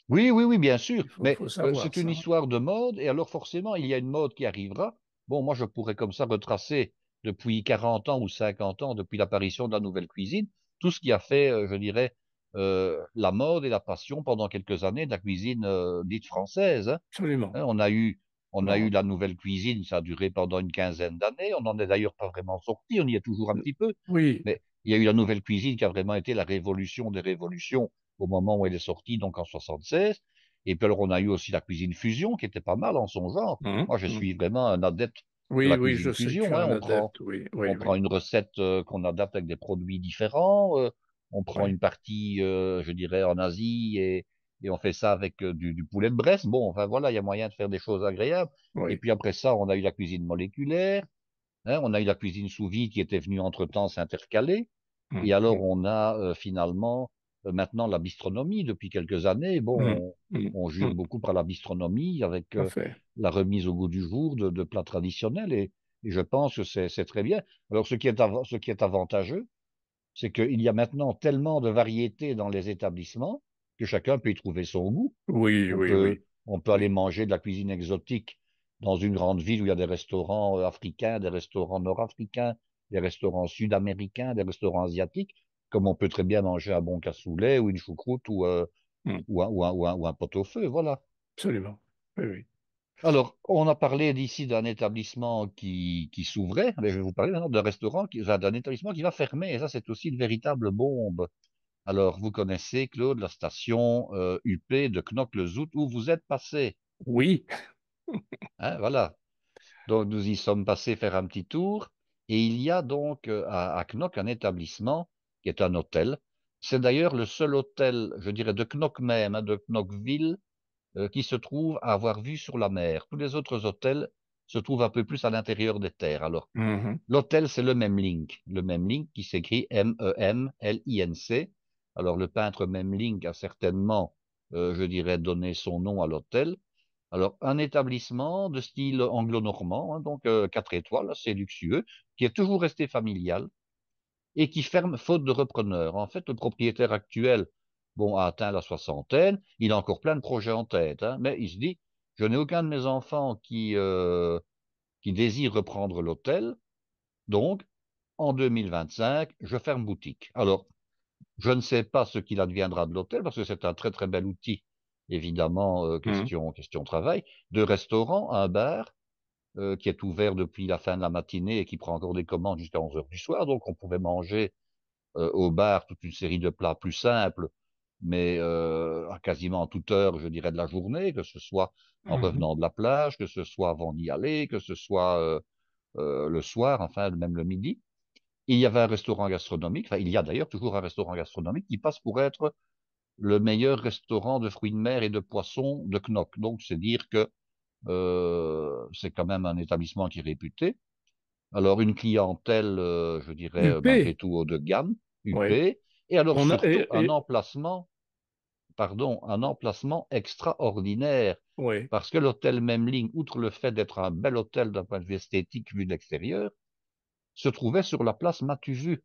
Oui, oui, oui, bien sûr. Mais Faut savoir c'est une ça. histoire de mode, et alors forcément, il y a une mode qui arrivera. Bon, moi, je pourrais comme ça retracer depuis 40 ans ou 50 ans, depuis l'apparition de la nouvelle cuisine, tout ce qui a fait, je dirais, la mode et la passion pendant quelques années de la cuisine dite française. Hein. Absolument. Hein, on a eu Non. la nouvelle cuisine, ça a duré pendant une quinzaine d'années. On n'en est d'ailleurs pas vraiment sorti, on y est toujours un petit peu. Oui. Mais il y a eu la nouvelle cuisine qui a vraiment été la révolution des révolutions au moment où elle est sortie, donc en 76. Et puis alors on a eu aussi la cuisine fusion qui était pas mal en son genre. Mhm, Moi, je mhm. suis vraiment un adepte de Oui, la oui, je cuisine sais que tu fusion. es Hein. un adepte. Oui, oui, On prend oui. une recette qu'on adapte avec des produits différents. On prend Oui, une partie, je dirais, en Asie et on fait ça avec du poulet de Bresse. Bon, enfin voilà, il y a moyen de faire des choses agréables. Et oui. puis après ça, on a eu la cuisine moléculaire. Hein, on a eu la cuisine sous vide qui était venue entre-temps s'intercaler. Et Mhm, alors, mhm, on a finalement maintenant la bistronomie depuis quelques années. mhm, Bon, mhm, on jure mhm. beaucoup par la bistronomie avec Tout à fait. la remise au goût du jour de plats traditionnels et je pense que c'est très bien. Alors, ce qui est avantageux, c'est qu'il y a maintenant tellement de variétés dans les établissements que chacun peut y trouver son goût. Oui, On oui, peut, oui. on peut aller Oui. manger de la cuisine exotique dans une grande ville où il y a des restaurants africains, des restaurants nord-africains, des restaurants sud-américains, des restaurants asiatiques, comme on peut très bien manger un bon cassoulet ou une choucroute Mhm. ou un pot-au-feu, voilà. Absolument. Oui, oui. Alors, on a parlé d'ici d'un établissement qui s'ouvrait, mais je vais vous parler maintenant d'un restaurant, enfin, d'un établissement qui va fermer, et ça, c'est aussi une véritable bombe. Alors, vous connaissez, Claude, la station UP de Knokke-le-Zout, où vous êtes passé. Oui. Hein, voilà. Donc, nous y sommes passés faire un petit tour. Et il y a donc à Knokke un établissement qui est un hôtel. C'est d'ailleurs le seul hôtel, je dirais, de Knokke même, hein, de Knokke-Ville, qui se trouve à avoir vue sur la mer. Tous les autres hôtels se trouvent un peu plus à l'intérieur des terres. Alors, Mhm, l'hôtel, c'est le Memlink qui s'écrit Memlinc. Alors, le peintre Memling a certainement, je dirais, donné son nom à l'hôtel. Alors, un établissement de style anglo-normand, hein, donc 4 étoiles, assez luxueux, qui est toujours resté familial et qui ferme faute de repreneur. En fait, le propriétaire actuel, bon, a atteint la soixantaine, il a encore plein de projets en tête, hein, mais il se dit, je n'ai aucun de mes enfants qui désire reprendre l'hôtel, donc en 2025, je ferme boutique. Alors, je ne sais pas ce qu'il adviendra de l'hôtel, parce que c'est un très très bel outil, évidemment, mhm, question travail, de restaurant, un bar, qui est ouvert depuis la fin de la matinée et qui prend encore des commandes jusqu'à 11 heures du soir. Donc, on pouvait manger au bar toute une série de plats plus simples, mais à quasiment à toute heure, je dirais, de la journée, que ce soit en mhm, revenant de la plage, que ce soit avant d'y aller, que ce soit le soir, enfin, même le midi. Il y avait un restaurant gastronomique, enfin, il y a d'ailleurs toujours un restaurant gastronomique qui passe pour être le meilleur restaurant de fruits de mer et de poissons de Knokke. Donc, c'est dire que c'est quand même un établissement qui est réputé. Alors, une clientèle, je dirais, malgré UP. tout haut de gamme, Oui. UP, et alors On a, surtout et- un emplacement extraordinaire, oui. parce que l'hôtel Memling, outre le fait d'être un bel hôtel d'un point de vue esthétique vu de l'extérieur, se trouvait sur la place Matuvu.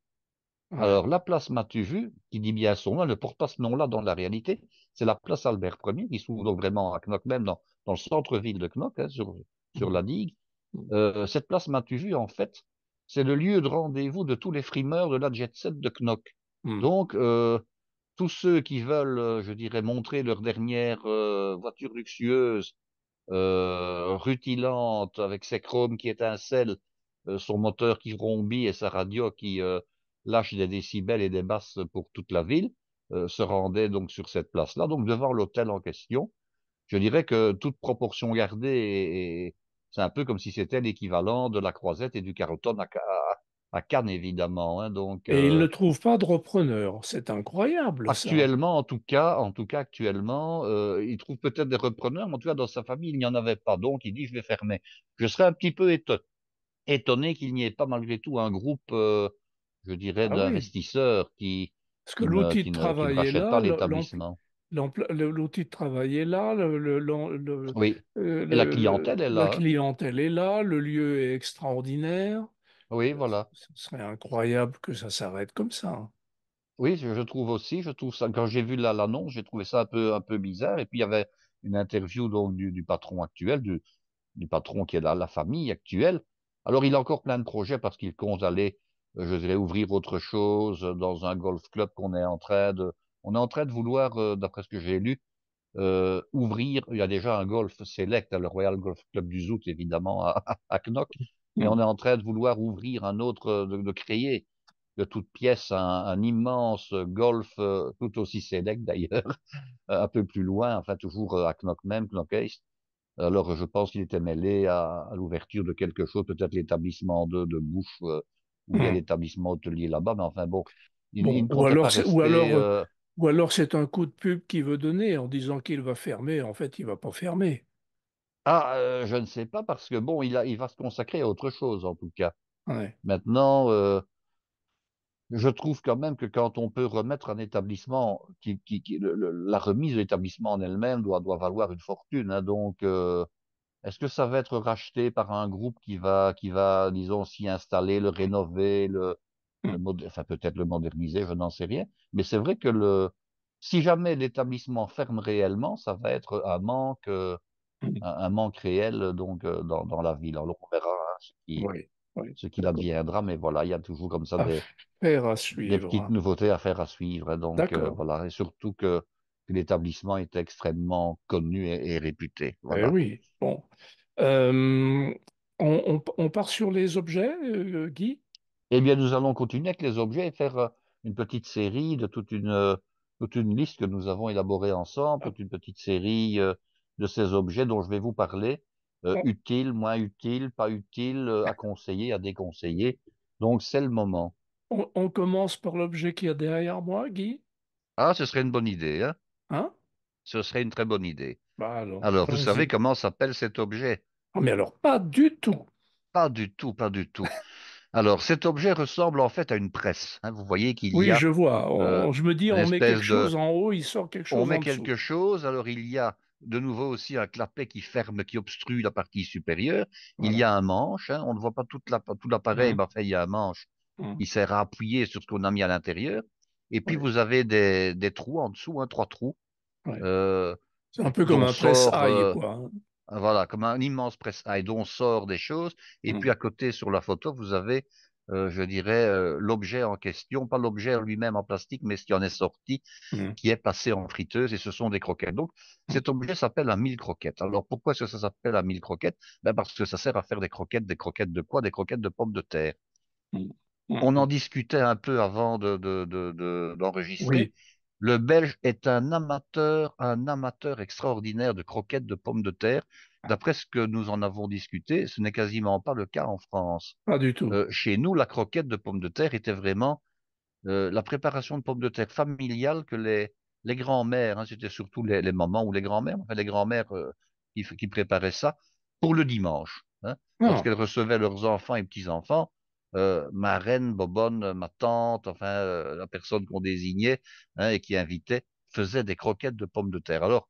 Ouais. Alors, la place Matuvu, qui dit bien son nom, ne porte pas ce nom-là dans la réalité, c'est la place Albert Ier, qui se trouve donc vraiment à Knokke, même dans le centre-ville de Knokke, hein, sur Mhm, la digue. mhm, Cette place Matuvu, en fait, c'est le lieu de rendez-vous de tous les frimeurs de la jet set de Knokke. mhm, Donc, tous ceux qui veulent, je dirais, montrer leur dernière voiture luxueuse, rutilante, avec ses chromes qui étincellent, son moteur qui vrombit et sa radio qui lâche des décibels et des basses pour toute la ville, se rendaient donc sur cette place-là, donc devant l'hôtel en question. Je dirais que toute proportion gardée, c'est un peu comme si c'était l'équivalent de la Croisette et du Carlton à Cannes, évidemment, hein. Donc, Et ils ne trouvent pas de repreneur. C'est incroyable, ça. actuellement, en tout cas, actuellement, il trouve peut-être des repreneurs, mais en tout cas, dans sa famille, il n'y en avait pas. Donc, il dit, je vais fermer. Je serais un petit peu étonné qu'il n'y ait pas, malgré tout, un groupe, je dirais, Ah oui, d'investisseurs parce que l'outil de qui ne travail est rachètent là, pas l'établissement. l'outil de travail est là, Oui. Et la clientèle est la là, hein. clientèle est là, le lieu est extraordinaire. Oui, voilà. Ce serait incroyable que ça s'arrête comme ça. Oui, je trouve aussi, je trouve ça, quand j'ai vu l'annonce, j'ai trouvé ça un peu bizarre. Et puis, il y avait une interview donc du patron actuel, du patron qui est la famille actuelle. Alors, il a encore plein de projets parce qu'il compte aller, je dirais, ouvrir autre chose dans un golf club on est en train de vouloir, d'après ce que j'ai lu, ouvrir, il y a déjà un golf select, le Royal Golf Club du Zout, évidemment, à Knock, mais on Hmm. est en train de vouloir ouvrir un autre, de créer de toute pièce un immense golf, tout aussi select d'ailleurs, un peu plus loin, enfin toujours à Knock même, Knock East. Alors je pense qu'il était mêlé à l'ouverture de quelque chose, peut-être l'établissement de bouche, ou bien Hmm. l'établissement hôtelier là-bas, mais enfin bon, il Bon, ne comptait pas rester. ou alors c'est un coup de pub qu'il veut donner en disant qu'il va fermer. En fait, il va pas fermer. Je ne sais pas parce que bon, il va se consacrer à autre chose en tout cas. Ouais. Maintenant, je trouve quand même que quand on peut remettre un établissement, la remise de l'établissement en elle-même doit valoir une fortune, hein. Donc, est-ce que ça va être racheté par un groupe qui va, disons, s'y installer, le rénover, Hmm. enfin peut-être le moderniser, je n'en sais rien. Mais c'est vrai que si jamais l'établissement ferme réellement, ça va être Hmm. un manque réel donc dans la ville. Alors on verra, hein, Oui, oui, ce qu'il d'accord. adviendra, mais voilà, il y a toujours comme ça Affaire à des suivre, petites hein. nouveautés à faire à suivre, hein. Donc D'accord. voilà, et surtout que l'établissement est extrêmement connu et réputé. Eh Voilà. oui. Bon. Euh, on part sur les objets, Guy? Eh bien, nous allons continuer avec les objets et faire une petite série de toute une liste que nous avons élaborée ensemble, toute une petite série de ces objets dont je vais vous parler, On, utiles, moins utiles, pas utiles, à conseiller, à déconseiller. Donc, c'est le moment. on commence par l'objet qu'il y a derrière moi, Guy? Ah, ce serait une bonne idée, hein? Hein? Ce serait une très bonne idée. Bah alors, Alors, vous savez vas-y. comment s'appelle cet objet? Ah, mais alors, pas du tout. Pas du tout, pas du tout. Alors, cet objet ressemble en fait à une presse, hein. Vous voyez qu'il y Oui, a je vois. Je me dis, une on met quelque espèce de... chose en haut, il sort quelque On chose met en dessous. quelque chose, alors il y a de nouveau aussi un clapet qui ferme, qui obstrue la partie supérieure. Il y Voilà. a un manche, hein. On ne voit pas tout l'appareil, Hum, mais enfin, il y a un manche hum. qui sert à appuyer sur ce qu'on a mis à l'intérieur. Et puis, Ouais, vous avez des trous en dessous, hein, trois trous, ouais. euh, C'est un peu comme dont un sort... presse-ail, quoi, hein. voilà, comme un immense presse-ail dont sort des choses. Et puis Hum, à côté, sur la photo, vous avez, je dirais, l'objet en question, pas l'objet lui-même en plastique, mais ce qui en est sorti, hum, qui est passé en friteuse, et ce sont des croquettes. Donc, hum, cet objet s'appelle un mille croquettes. Alors, pourquoi est-ce que ça s'appelle un mille croquettes? Ben, parce que ça sert à faire des croquettes de quoi? Des croquettes de pommes de terre. hum, hum, On en hum. discutait un peu avant d'enregistrer. Oui. Le Belge est un amateur extraordinaire de croquettes de pommes de terre. D'après ce que nous en avons discuté, ce n'est quasiment pas le cas en France. Pas du tout. Chez nous, la croquette de pommes de terre était vraiment la préparation de pommes de terre familiale que les grands-mères, hein, c'était surtout les mamans ou les grands-mères, enfin les grands-mères qui préparaient ça pour le dimanche, hein. Non. Lorsqu'elles recevaient leurs enfants et petits-enfants, ma reine, Bobonne, ma tante, enfin la personne qu'on désignait, hein, et qui invitait, faisait des croquettes de pommes de terre. Alors,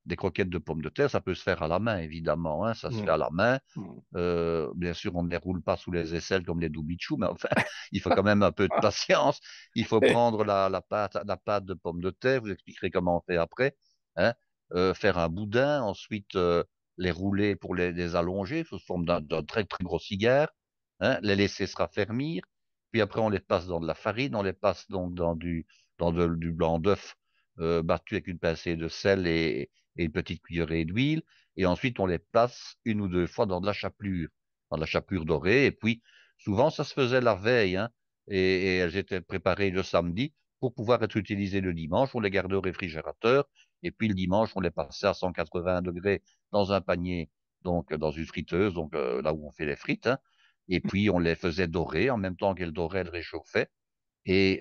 des croquettes de pommes de terre, ça peut se faire à la main, évidemment, hein, ça se fait Hum, à la main. hum. Bien sûr, on ne les roule pas sous les aisselles comme les doubichous, mais enfin, il faut quand même un peu de patience. Il faut Eh, prendre la pâte de pommes de terre, vous expliquerez comment on fait après, hein, faire un boudin, ensuite les rouler pour les allonger sous forme d'un très très gros cigare, hein, les laisser se raffermir, puis après on les passe dans de la farine, on les passe donc du blanc d'œuf battu avec une pincée de sel et une petite cuillerée d'huile, et ensuite on les place une ou deux fois dans de la chapelure dorée, et puis souvent ça se faisait la veille, hein, et elles étaient préparées le samedi. pour pouvoir être utilisées le dimanche. On les gardait au réfrigérateur et puis le dimanche, on les passait à 180 degrés dans un panier, donc dans une friteuse, donc là où on fait les frites, hein. Et puis on les faisait dorer en même temps qu'elles doraient, elles réchauffaient. Et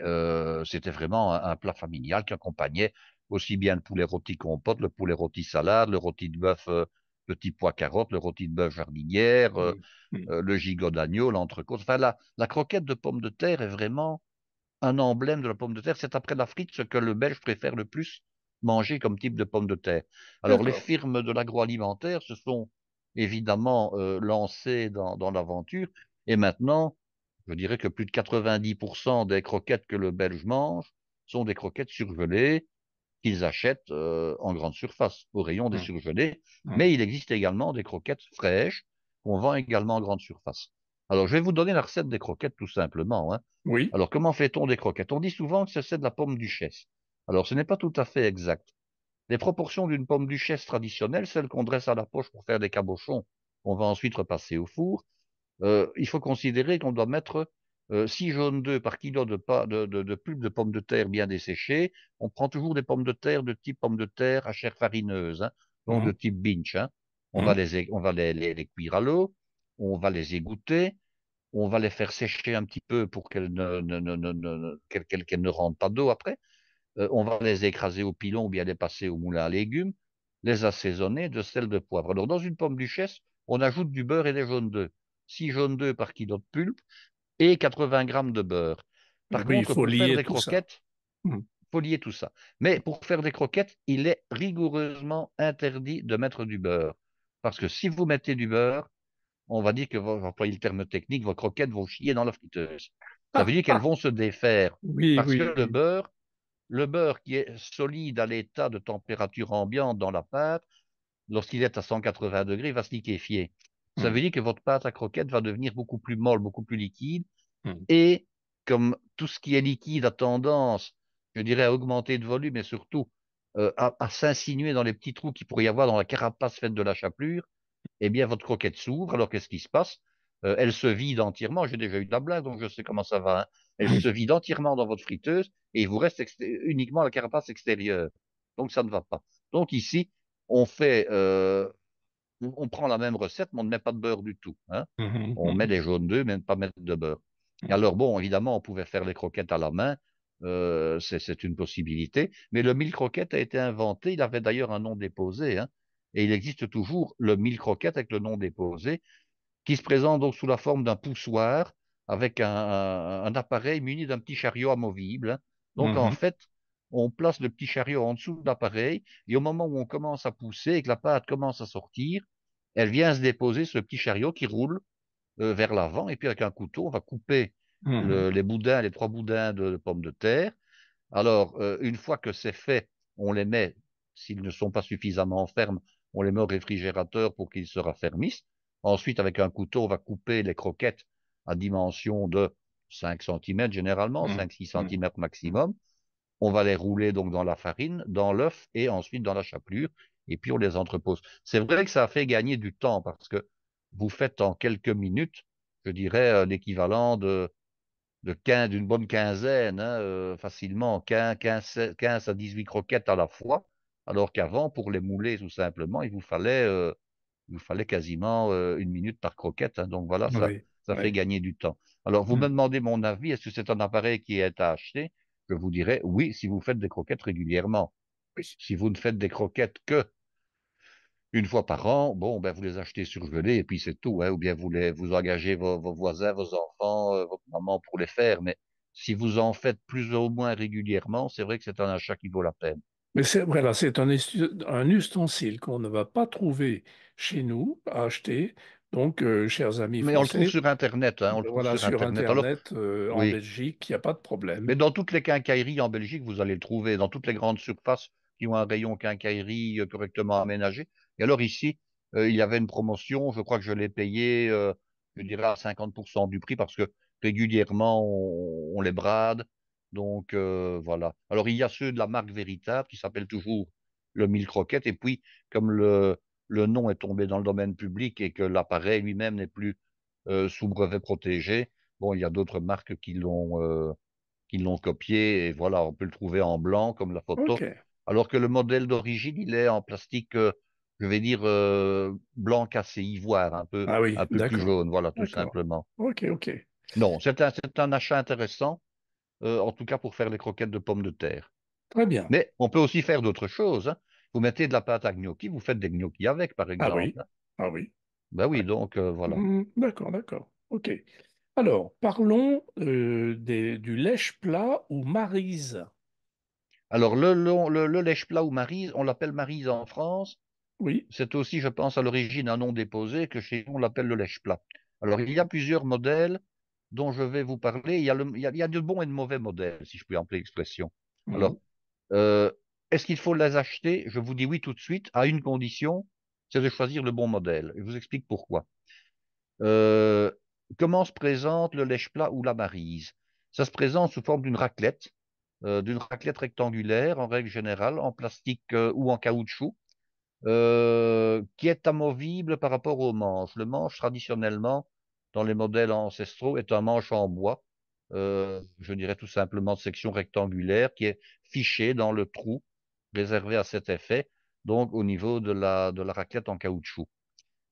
c'était vraiment un plat familial qui accompagnait aussi bien le poulet rôti compote, le poulet rôti salade, le rôti de bœuf petit pois carotte, le rôti de bœuf jardinière, Mhm. Mhm. le gigot d'agneau, l'entrecôte. Enfin, la croquette de pomme de terre est vraiment un emblème de la pomme de terre. C'est après la frite ce que le Belge préfère le plus manger comme type de pomme de terre. Alors, les D'accord. firmes de l'agroalimentaire se sont évidemment lancées dans l'aventure. Et maintenant, je dirais que plus de 90% des croquettes que le Belge mange sont des croquettes surgelées qu'ils achètent en grande surface, au rayon des Mhm. surgelés. Mhm. Mais il existe également des croquettes fraîches qu'on vend également en grande surface. Alors, je vais vous donner la recette des croquettes tout simplement, hein. Oui. Alors, comment fait-on des croquettes? On dit souvent que c'est de la pomme duchesse. Alors, ce n'est pas tout à fait exact. Les proportions d'une pomme duchesse traditionnelle, celle qu'on dresse à la poche pour faire des cabochons, on va ensuite repasser au four. Il faut considérer qu'on doit mettre 6 jaunes d'œufs par kilo de pulpe de pommes de terre bien desséchées. On prend toujours des pommes de terre de type pommes de terre à chair farineuse, hein, donc de Mhm. type binge, hein. Mhm. On va les cuire à l'eau, on va les égoutter, on va les faire sécher un petit peu pour qu'elles ne rentrent pas d'eau après. On va les écraser au pilon ou bien les passer au moulin à légumes, les assaisonner de sel, de poivre. Alors, dans une pomme duchesse, on ajoute du beurre et des jaunes d'œufs. 6 jaunes d'œufs par kilo de pulpe et 80 grammes de beurre. Et Par oui, il contre, faut pour faire lier des tout ça. croquettes, Mhm. il faut lier tout ça. Mais pour faire des croquettes, il est rigoureusement interdit de mettre du beurre. Parce que si vous mettez du beurre, on va dire que, employer le terme technique, vos croquettes vont chier dans la friteuse. Ça veut Ah, dire qu'elles ah. vont se défaire. Oui, Parce que oui, oui. le beurre qui est solide à l'état de température ambiante dans la pâte, lorsqu'il est à 180 degrés, va se liquéfier. Ça veut Mhm. dire que votre pâte à croquettes va devenir beaucoup plus molle, beaucoup plus liquide. Mhm. Et comme tout ce qui est liquide a tendance, je dirais, à augmenter de volume et surtout à s'insinuer dans les petits trous qu'il pourrait y avoir dans la carapace faite de la chapelure, eh bien, votre croquette s'ouvre. Alors, qu'est-ce qui se passe? Elle se vide entièrement. J'ai déjà eu de la blague, donc je sais comment ça va, hein. Elle se vide entièrement dans votre friteuse et il vous reste uniquement la carapace extérieure. Donc, ça ne va pas. Donc, ici, on fait, on prend la même recette, mais on ne met pas de beurre du tout, hein. Mhm. On met Mhm. les jaunes d'œufs, mais ne pas mettre de beurre. Et Mhm. alors, bon, évidemment, on pouvait faire les croquettes à la main. C'est une possibilité. Mais le mille croquettes a été inventé. Il avait d'ailleurs un nom déposé, hein. Et il existe toujours le mille croquettes avec le nom déposé, qui se présente donc sous la forme d'un poussoir avec un appareil muni d'un petit chariot amovible, hein. Donc, en Mhm. fait, on place le petit chariot en dessous de l'appareil et au moment où on commence à pousser et que la pâte commence à sortir, elle vient se déposer sur le petit chariot qui roule vers l'avant et puis avec un couteau, on va couper Mhm. les boudins, les 3 boudins de pommes de terre. Alors, une fois que c'est fait, on les met, s'ils ne sont pas suffisamment fermes, on les met au réfrigérateur pour qu'ils se raffermissent. Ensuite, avec un couteau, on va couper les croquettes à dimension de 5 centimètres généralement, Mhm. 5-6 Mhm. centimètres Mhm. maximum. On va les rouler donc dans la farine, dans l'œuf et ensuite dans la chapelure. Et puis on les entrepose. C'est vrai que ça a fait gagner du temps parce que vous faites en quelques minutes, je dirais, l'équivalent de 15, d'une bonne quinzaine, hein, facilement, 15 à 18 croquettes à la fois, alors qu'avant, pour les mouler tout simplement, il vous fallait quasiment 1 minute par croquette, hein. Donc voilà, Oui, ça fait oui. gagner du temps. Alors, vous me Mhm. demandez mon avis, est-ce que c'est un appareil qui est à acheter? Je vous dirais oui, si vous faites des croquettes régulièrement. Oui. Si vous ne faites des croquettes que une fois par an, bon, ben, vous les achetez surgelées et puis c'est tout, hein. Ou bien vous engagez vos voisins, vos enfants, votre maman pour les faire. Mais si vous en faites plus ou moins régulièrement, c'est vrai que c'est un achat qui vaut la peine. Mais c'est voilà, c'est un ustensile qu'on ne va pas trouver chez nous à acheter. Donc, chers amis Mais on le trouve français, sur Internet, hein, on le trouve voilà, sur sur Internet. Alors, Internet, en oui. Belgique, il n'y a pas de problème. Mais dans toutes les quincailleries en Belgique, vous allez le trouver, dans toutes les grandes surfaces qui ont un rayon quincaillerie correctement aménagé. Et alors ici, il y avait une promotion, je crois que je l'ai payé, je dirais à 50% du prix parce que régulièrement on les brade. Donc voilà. Alors il y a ceux de la marque véritable qui s'appelle toujours le Mille Croquettes. Et puis, comme le nom est tombé dans le domaine public et que l'appareil lui-même n'est plus sous brevet protégé, bon, il y a d'autres marques qui l'ont copié, et voilà, on peut le trouver en blanc comme la Ok. photo, alors que le modèle d'origine, il est en plastique, je vais dire, blanc cassé, ivoire, Ah oui, un peu plus d'accord. jaune, voilà, tout D'accord. simplement. Ok, ok. Non, c'est un achat intéressant, en tout cas pour faire les croquettes de pommes de terre. Très bien. Mais on peut aussi faire d'autres choses, hein. Vous mettez de la pâte à gnocchi, vous faites des gnocchis avec, par Ah exemple, oui. hein. Ah oui. Ben oui, Ouais. donc voilà. D'accord, d'accord. Ok. Alors, parlons du lèche-plat ou marise. Alors, le lèche-plat ou marise, on l'appelle marise en France. Oui. C'est aussi, je pense, à l'origine un nom déposé que chez nous, on l'appelle le lèche-plat. Alors, il y a plusieurs modèles dont je vais vous parler. Il y a de bons et de mauvais modèles, si je puis employer l'expression. Mhm. Alors, euh, est-ce qu'il faut les acheter? Je vous dis oui tout de suite, à une condition, c'est de choisir le bon modèle. Je vous explique pourquoi. Euh, Comment se présente le lèche-plat ou la maryse? Ça se présente sous forme d'une raclette rectangulaire en règle générale, en plastique ou en caoutchouc, qui est amovible par rapport au manche. Le manche, traditionnellement, dans les modèles ancestraux, est un manche en bois, je dirais tout simplement de section rectangulaire, qui est fiché dans le trou réservé à cet effet, donc au niveau de la raclette en caoutchouc.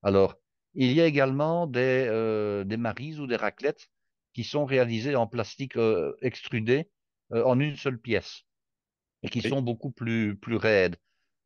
Alors, il y a également des marises ou des raclettes qui sont réalisées en plastique extrudé en une seule pièce et qui Oui. sont beaucoup plus raides.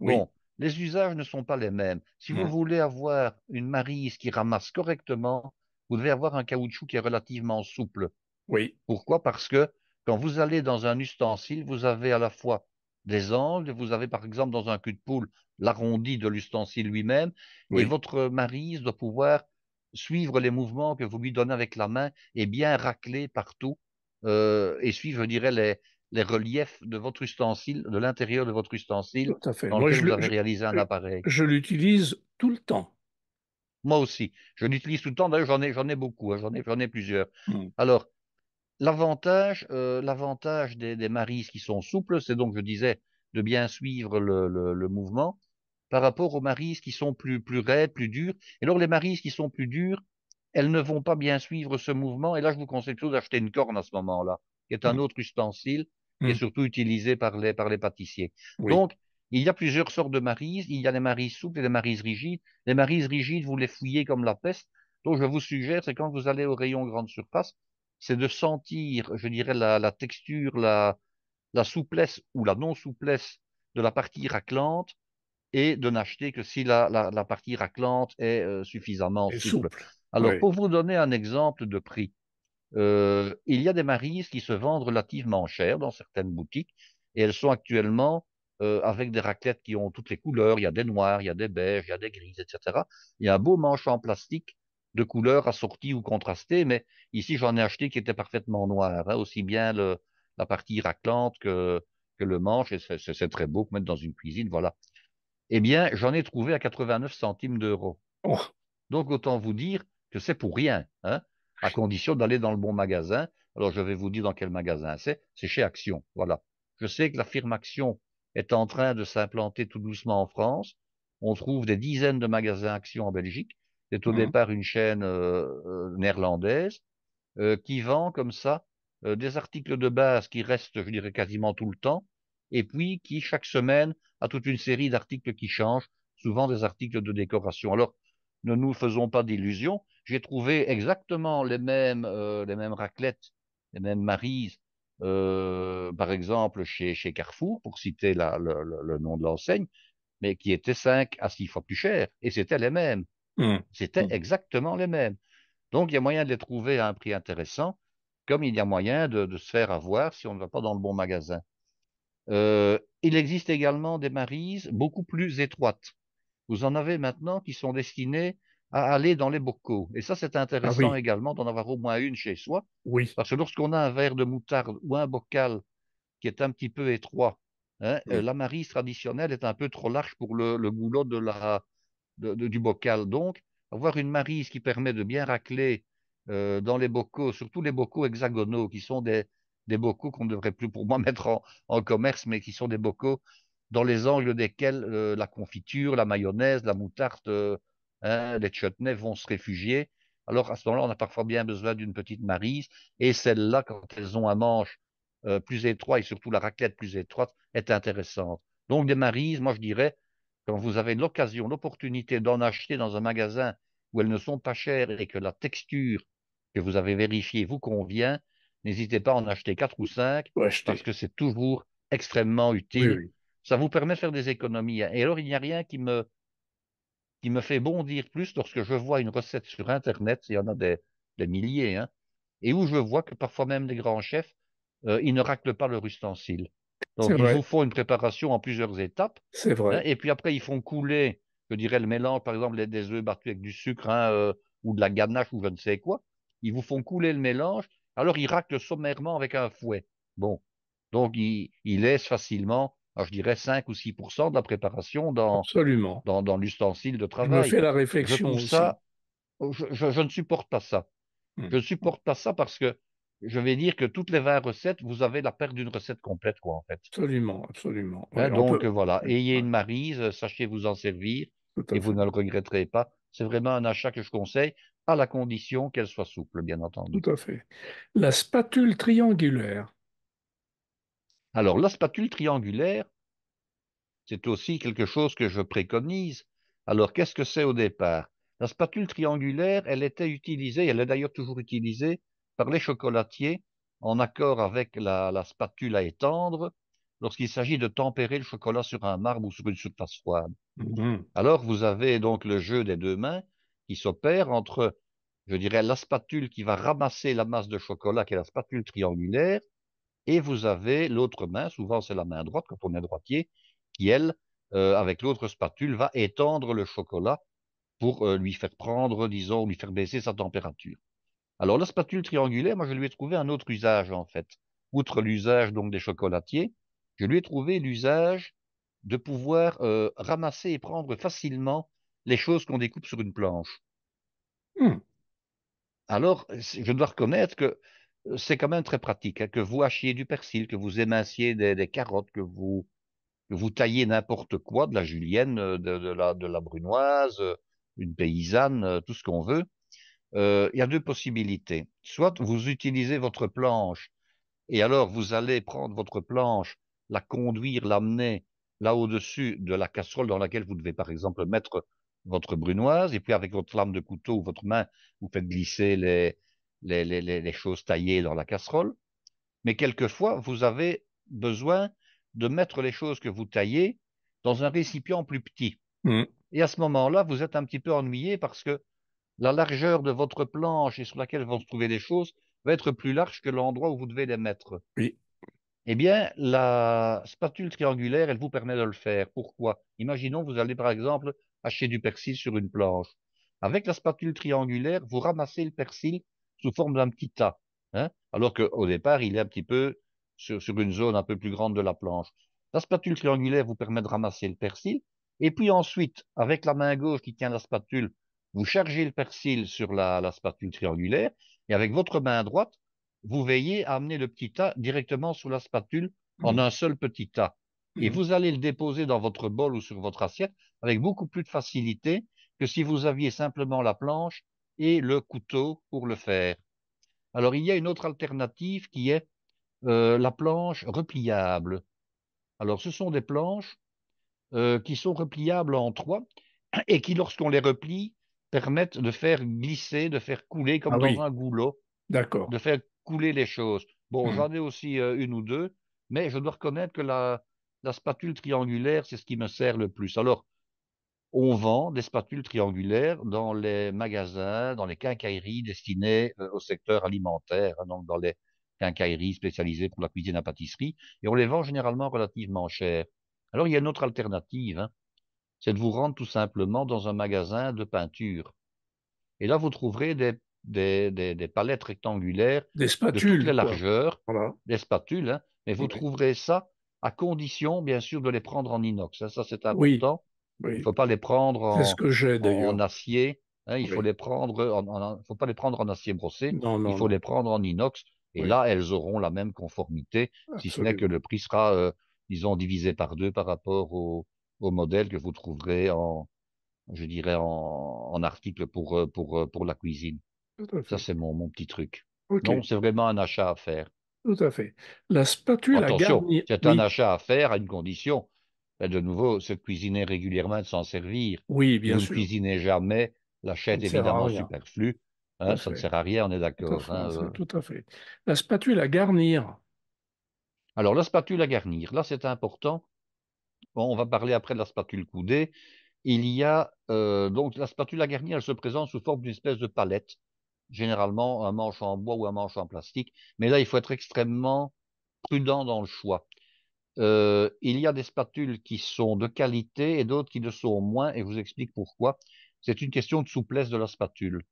Oui. Bon, les usages ne sont pas les mêmes. Si vous Mhm. voulez avoir une maryse qui ramasse correctement, vous devez avoir un caoutchouc qui est relativement souple. Oui. Pourquoi? Parce que quand vous allez dans un ustensile, vous avez à la fois des angles, vous avez par exemple dans un cul de poule l'arrondi de l'ustensile lui-même, et Oui. votre maryse doit pouvoir suivre les mouvements que vous lui donnez avec la main et bien racler partout, et suivre, je dirais, les reliefs de votre ustensile, de l'intérieur de votre ustensile Tout à fait. dans Moi, lequel vous avez réalisé un appareil. je l'utilise tout le temps. Moi aussi, je l'utilise tout le temps, d'ailleurs j'en ai beaucoup, hein, j'en ai plusieurs. Mhm. Alors, l'avantage des marises qui sont souples, c'est donc, je disais, de bien suivre le mouvement par rapport aux marises qui sont plus raides, plus dures. Et alors, les marises qui sont plus dures, elles ne vont pas bien suivre ce mouvement. Et là, je vous conseille plutôt d'acheter une corne à ce moment-là, qui est un Mhm. autre ustensile qui est Mhm. surtout utilisé par les pâtissiers. Oui. Donc, il y a plusieurs sortes de marises. Il y a les marises souples et les marises rigides. Les marises rigides, vous les fouillez comme la peste. Donc, je vous suggère, c'est quand vous allez au rayon grande surface, c'est de sentir, je dirais, la texture, la souplesse ou la non-souplesse de la partie raclante et de n'acheter que si la partie raclante est suffisamment Et souple. souple. Alors, Oui. pour vous donner un exemple de prix, il y a des marises qui se vendent relativement cher dans certaines boutiques et elles sont actuellement avec des raclettes qui ont toutes les couleurs. Il y a des noirs, il y a des beiges, il y a des grises, etc. Il y a un beau manche en plastique de couleurs assorties ou contrastées, mais ici j'en ai acheté qui était parfaitement noir, hein, aussi bien la partie raclante que le manche, et c'est très beau pour mettre dans une cuisine, voilà. Eh bien, j'en ai trouvé à 89 centimes d'euros. Oh. Donc, autant vous dire que c'est pour rien, hein, à condition d'aller dans le bon magasin. Alors, je vais vous dire dans quel magasin c'est chez Action. Voilà. Je sais que la firme Action est en train de s'implanter tout doucement en France. On trouve des dizaines de magasins Action en Belgique. C'est au Mhm. départ une chaîne néerlandaise qui vend comme ça des articles de base qui restent, je dirais, quasiment tout le temps, et puis qui, chaque semaine, a toute une série d'articles qui changent, souvent des articles de décoration. Alors, ne nous faisons pas d'illusions. J'ai trouvé exactement les mêmes raclettes, les mêmes marises, par exemple chez Carrefour, pour citer le nom de l'enseigne, mais qui étaient 5 à 6 fois plus chères. Et c'était les mêmes. Mhm. C'était Mhm. exactement les mêmes. Donc, il y a moyen de les trouver à un prix intéressant, comme il y a moyen de se faire avoir si on ne va pas dans le bon magasin. Il existe également des marises beaucoup plus étroites. Vous en avez maintenant qui sont destinées à aller dans les bocaux. Et ça, c'est Ah intéressant oui. également d'en avoir au moins une chez soi, Oui. parce que lorsqu'on a un verre de moutarde ou un bocal qui est un petit peu étroit, hein, Mhm. la maryse traditionnelle est un peu trop large pour le goulot du bocal. Donc, avoir une maryse qui permet de bien racler dans les bocaux, surtout les bocaux hexagonaux, qui sont des bocaux qu'on ne devrait plus pour moi mettre en commerce, mais qui sont des bocaux dans les angles desquels la confiture, la mayonnaise, la moutarde, hein, les chutneys vont se réfugier. Alors à ce moment-là, on a parfois bien besoin d'une petite maryse, et celles-là, quand elles ont un manche plus étroit et surtout la raclette plus étroite est intéressante. Donc des marises, moi je dirais, quand vous avez l'occasion, l'opportunité d'en acheter dans un magasin où elles ne sont pas chères et que la texture que vous avez vérifiée vous convient, n'hésitez pas à en acheter 4 ou 5 Faut parce acheter. que c'est toujours extrêmement Oui, utile. oui. Ça vous permet de faire des économies. Et alors, il n'y a rien qui me fait bondir plus lorsque je vois une recette sur Internet, il y en a des milliers, hein, et où je vois que parfois même des grands chefs, ils ne raclent pas leur ustensile. C'est Donc, ils vous vrai. font une préparation en plusieurs étapes, C'est hein, vrai. et puis après, ils font couler, je dirais, le mélange, par exemple, des œufs battus avec du sucre, hein, ou de la ganache ou je ne sais quoi. Ils vous font couler le mélange, alors ils raclent sommairement avec un fouet. Bon, donc ils laissent facilement, alors je dirais 5 ou 6% de la préparation Absolument. dans l'ustensile de Je me travail. fais la Je réflexion trouve aussi. ça, je ne supporte pas ça. Hmm. Je ne supporte pas ça parce que je vais dire que toutes les 20 recettes, vous avez la perte d'une recette complète, quoi, en fait. Absolument, absolument. Oui, Hein, on donc peut. voilà, Oui, ayez oui, une maryse, sachez vous en servir tout et à vous fait. ne le regretterez pas. C'est vraiment un achat que je conseille, à la condition qu'elle soit souple, bien entendu. Tout à fait. La spatule triangulaire. Alors, la spatule triangulaire, c'est aussi quelque chose que je préconise. Alors, qu'est-ce que c'est au départ? La spatule triangulaire, elle était utilisée, elle est d'ailleurs toujours utilisée par les chocolatiers en accord avec la spatule à étendre lorsqu'il s'agit de tempérer le chocolat sur un marbre ou sur une surface froide. Mhm. Alors, vous avez donc le jeu des deux mains qui s'opère entre, je dirais, la spatule qui va ramasser la masse de chocolat, qui est la spatule triangulaire, et vous avez l'autre main, souvent c'est la main droite quand on est droitier, qui elle, avec l'autre spatule, va étendre le chocolat pour lui faire prendre, disons, lui faire baisser sa température. Alors la spatule triangulaire, moi je lui ai trouvé un autre usage en fait. Outre l'usage donc des chocolatiers, je lui ai trouvé l'usage de pouvoir ramasser et prendre facilement les choses qu'on découpe sur une planche. Hmm. Alors, je dois reconnaître que c'est quand même très pratique, hein, que vous hachiez du persil, que vous éminciez des carottes, que vous taillez n'importe quoi, de la julienne, de la brunoise, une paysanne, tout ce qu'on veut. Il y a deux possibilités. Soit vous utilisez votre planche et alors vous allez prendre votre planche, la conduire, l'amener là au-dessus de la casserole dans laquelle vous devez par exemple mettre votre brunoise et puis avec votre lame de couteau ou votre main, vous faites glisser les choses taillées dans la casserole. Mais quelquefois, vous avez besoin de mettre les choses que vous taillez dans un récipient plus petit. Hmm. Et à ce moment-là, vous êtes un petit peu ennuyé parce que la largeur de votre planche et sur laquelle vont se trouver les choses va être plus large que l'endroit où vous devez les mettre. Oui. Eh bien, la spatule triangulaire, elle vous permet de le faire. Pourquoi? Imaginons, vous allez par exemple hacher du persil sur une planche. Avec la spatule triangulaire, vous ramassez le persil sous forme d'un petit tas, hein, alors qu'au départ, il est un petit peu sur une zone un peu plus grande de la planche. La spatule triangulaire vous permet de ramasser le persil, et puis ensuite, avec la main gauche qui tient la spatule, vous chargez le persil sur la spatule triangulaire, et avec votre main droite, vous veillez à amener le petit tas directement sous la spatule en Hmm. un seul petit tas. Et Hmm. vous allez le déposer dans votre bol ou sur votre assiette avec beaucoup plus de facilité que si vous aviez simplement la planche et le couteau pour le faire. Alors, il y a une autre alternative qui est la planche repliable. Alors, ce sont des planches qui sont repliables en trois et qui, lorsqu'on les replie, permettent de faire glisser, de faire couler Ah comme dans oui, un goulot d'accord. de faire couler les choses. Bon, Hmm. j'en ai aussi une ou deux, mais je dois reconnaître que la spatule triangulaire, c'est ce qui me sert le plus. Alors, on vend des spatules triangulaires dans les magasins, dans les quincailleries destinées au secteur alimentaire, hein, donc dans les quincailleries spécialisées pour la cuisine à pâtisserie, et on les vend généralement relativement cher. Alors, il y a une autre alternative, hein, c'est de vous rendre tout simplement dans un magasin de peinture. Et là, vous trouverez des palettes rectangulaires Des de toutes les spatules, quoi. largeurs, Voilà. des spatules, hein, mais vous Oui, trouverez ça à condition, bien sûr, de les prendre en inox, hein. Ça, c'est oui, important. Il ne oui. faut pas les prendre C'est ce que j'ai en d'ailleurs. acier, hein, il faut Oui. les prendre faut pas les prendre en acier brossé, Non, il non, faut non. les prendre en inox. Et Oui, là, elles auront la même conformité, si ce n'est que absolument. le prix sera, disons, divisé par deux par rapport au modèle que vous trouverez je dirais, en article pour la cuisine. Tout à Ça, fait. c'est mon petit truc. OK. Non, c'est vraiment un achat à faire. tout à fait. La spatule à Attention, garnir, c'est un oui, achat à faire à une condition. Ben, de nouveau, se cuisiner régulièrement et de s'en servir. oui, Si bien vous ne sûr, cuisinez jamais, l'achat ça est ne sert à évidemment rien. superflu. Tout à Hein, ça ne fait, sert à rien, on est tout à d'accord. fait, Hein, tout à fait. La spatule à garnir. Alors, la spatule à garnir, là, c'est important. Bon, on va parler après de la spatule coudée. Il y a donc la spatule à garnir, elle se présente sous forme d'une espèce de palette, généralement un manche en bois ou un manche en plastique. Mais là, il faut être extrêmement prudent dans le choix. Il y a des spatules qui sont de qualité et d'autres qui le sont moins, et je vous explique pourquoi. C'est une question de souplesse de la spatule.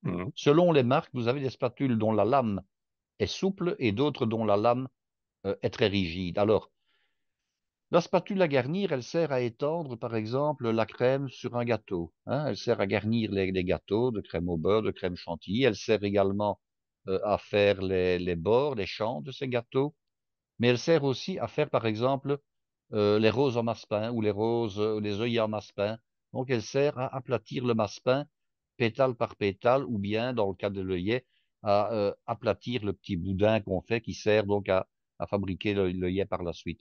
Mhm. Selon les marques, vous avez des spatules dont la lame est souple et d'autres dont la lame est très rigide. Alors, la spatule à garnir, elle sert à étendre, par exemple, la crème sur un gâteau. Hein. Elle sert à garnir les gâteaux de crème au beurre, de crème chantilly. Elle sert également à faire les bords, les champs de ces gâteaux. Mais elle sert aussi à faire, par exemple, les roses en massepain ou les roses, les œillets en massepain. Donc, elle sert à aplatir le massepain, pétale par pétale, ou bien, dans le cas de l'œillet, à aplatir le petit boudin qu'on fait, qui sert donc à fabriquer l'œillet par la suite.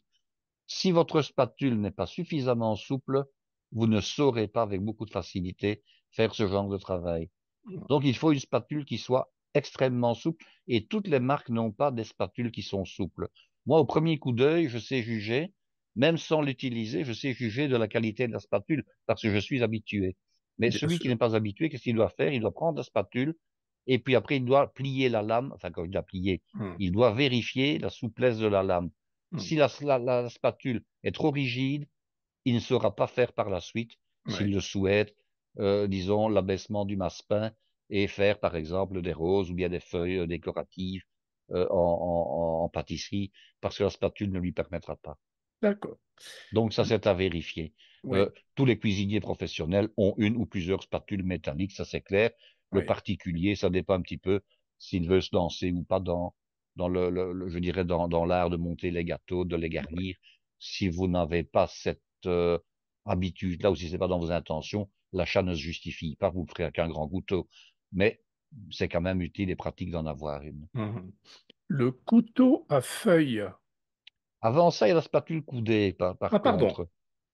Si votre spatule n'est pas suffisamment souple, vous ne saurez pas avec beaucoup de facilité faire ce genre de travail. Donc, il faut une spatule qui soit extrêmement souple et toutes les marques n'ont pas des spatules qui sont souples. Moi, au premier coup d'œil, je sais juger, même sans l'utiliser, je sais juger de la qualité de la spatule parce que je suis habitué. Mais Bien celui qui n'est sûr. pas habitué, qu'est-ce qu'il doit faire? Il doit prendre la spatule et puis après, il doit plier la lame. Enfin, quand il doit plier, Mhm. il doit vérifier la souplesse de la lame. Mhm. Si la spatule est trop rigide, il ne saura pas faire par la suite, s'il Ouais, le souhaite, disons, l'abaissement du massepain et faire, par exemple, des roses ou bien des feuilles décoratives en pâtisserie, parce que la spatule ne lui permettra pas. d'accord. Donc ça, c'est à vérifier. Oui, Tous les cuisiniers professionnels ont une ou plusieurs spatules métalliques, ça c'est clair. Le oui, particulier, ça dépend un petit peu s'il veut se lancer ou pas dans je dirais, dans l'art de monter les gâteaux, de les garnir. Si vous n'avez pas cette habitude-là ou si c'est pas dans vos intentions, l'achat ne se justifie pas, vous ne ferez qu'un grand couteau. Mais c'est quand même utile et pratique d'en avoir une. mhm. Le couteau à feuille. Avant ça, il y a la spatule coudée, par Ah, pardon. contre,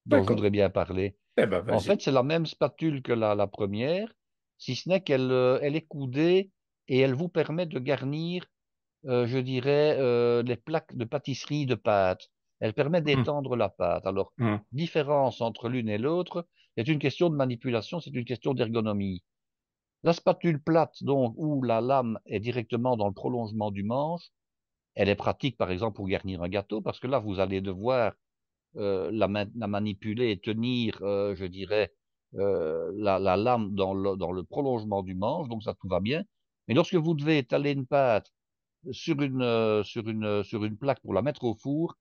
dont je D'accord. voudrais bien parler. Eh ben, En fait, vas-y. c'est la même spatule que la première, si ce n'est qu'elle elle est coudée et elle vous permet de garnir, je dirais, les plaques de pâtisserie de pâte. Elle permet Mhm. d'étendre la pâte. Alors, Mhm. différence entre l'une et l'autre, c'est une question de manipulation, c'est une question d'ergonomie. La spatule plate, donc, où la lame est directement dans le prolongement du manche, elle est pratique, par exemple, pour garnir un gâteau, parce que là, vous allez devoir la manipuler et tenir, je dirais, la lame dans le prolongement du manche, donc ça tout va bien. Mais lorsque vous devez étaler une pâte sur une plaque pour la mettre au four,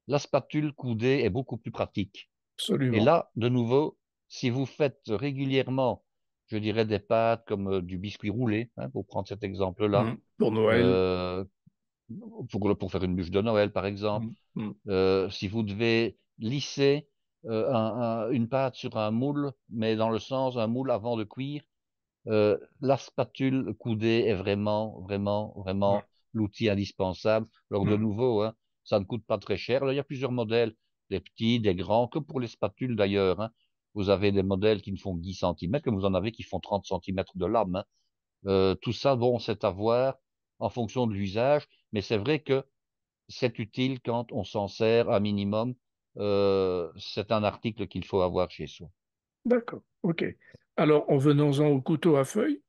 la spatule coudée est beaucoup plus pratique. Et Absolument. là, de nouveau, si vous faites régulièrement, je dirais, des pâtes comme du biscuit roulé, hein, pour prendre cet exemple-là, Mhm. Pour Noël. euh, pour faire une bûche de Noël, par exemple, Mhm. Mhm. si vous devez lisser une pâte sur un moule, mais dans le sens un moule avant de cuire, la spatule coudée est vraiment l'outil indispensable. Alors de Mhm. nouveau, hein, ça ne coûte pas très cher. Alors, il y a plusieurs modèles, des petits, des grands, que pour les spatules d'ailleurs. Hein. Vous avez des modèles qui ne font que 10 centimètres, comme vous en avez qui font 30 centimètres de lame. Hein. Tout ça, bon, c'est à voir en fonction de l'usage, mais c'est vrai que c'est utile quand on s'en sert un minimum. C'est un article qu'il faut avoir chez soi. D'accord. OK. Alors, en venant-en au couteau à feuille.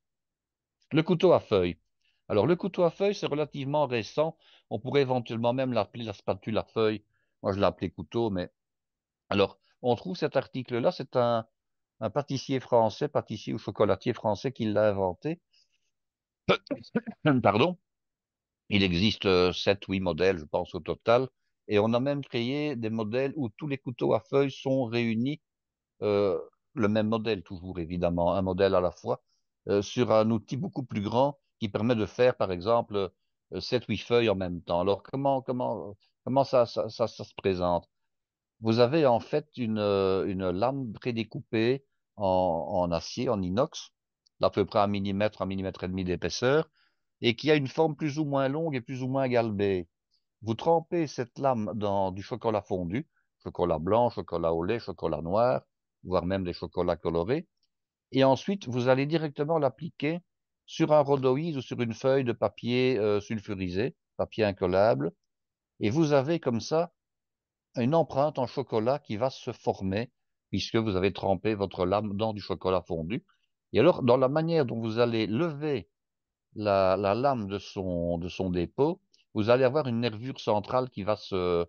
Le couteau à feuille. Alors, le couteau à feuille, c'est relativement récent. On pourrait éventuellement même l'appeler la spatule à feuille. Moi, je l'ai appelé couteau, mais alors, on trouve cet article-là. C'est un pâtissier français, pâtissier ou chocolatier français qui l'a inventé. Pardon. Il existe 7, 8 modèles, je pense, au total. Et on a même créé des modèles où tous les couteaux à feuille sont réunis euh, le même modèle toujours, évidemment, un modèle à la fois, sur un outil beaucoup plus grand qui permet de faire, par exemple, 7, 8 feuilles en même temps. Alors, comment ça se présente? Vous avez en fait une lame prédécoupée en acier, en inox, d'à peu près un millimètre et demi d'épaisseur. et qui a une forme plus ou moins longue et plus ou moins galbée. Vous trempez cette lame dans du chocolat fondu, chocolat blanc, chocolat au lait, chocolat noir, voire même des chocolats colorés. Et ensuite, vous allez directement l'appliquer sur un rhodoïde ou sur une feuille de papier sulfurisé, papier incollable. Et vous avez comme ça une empreinte en chocolat qui va se former puisque vous avez trempé votre lame dans du chocolat fondu. Et alors, dans la manière dont vous allez lever la lame de son dépôt, vous allez avoir une nervure centrale qui va se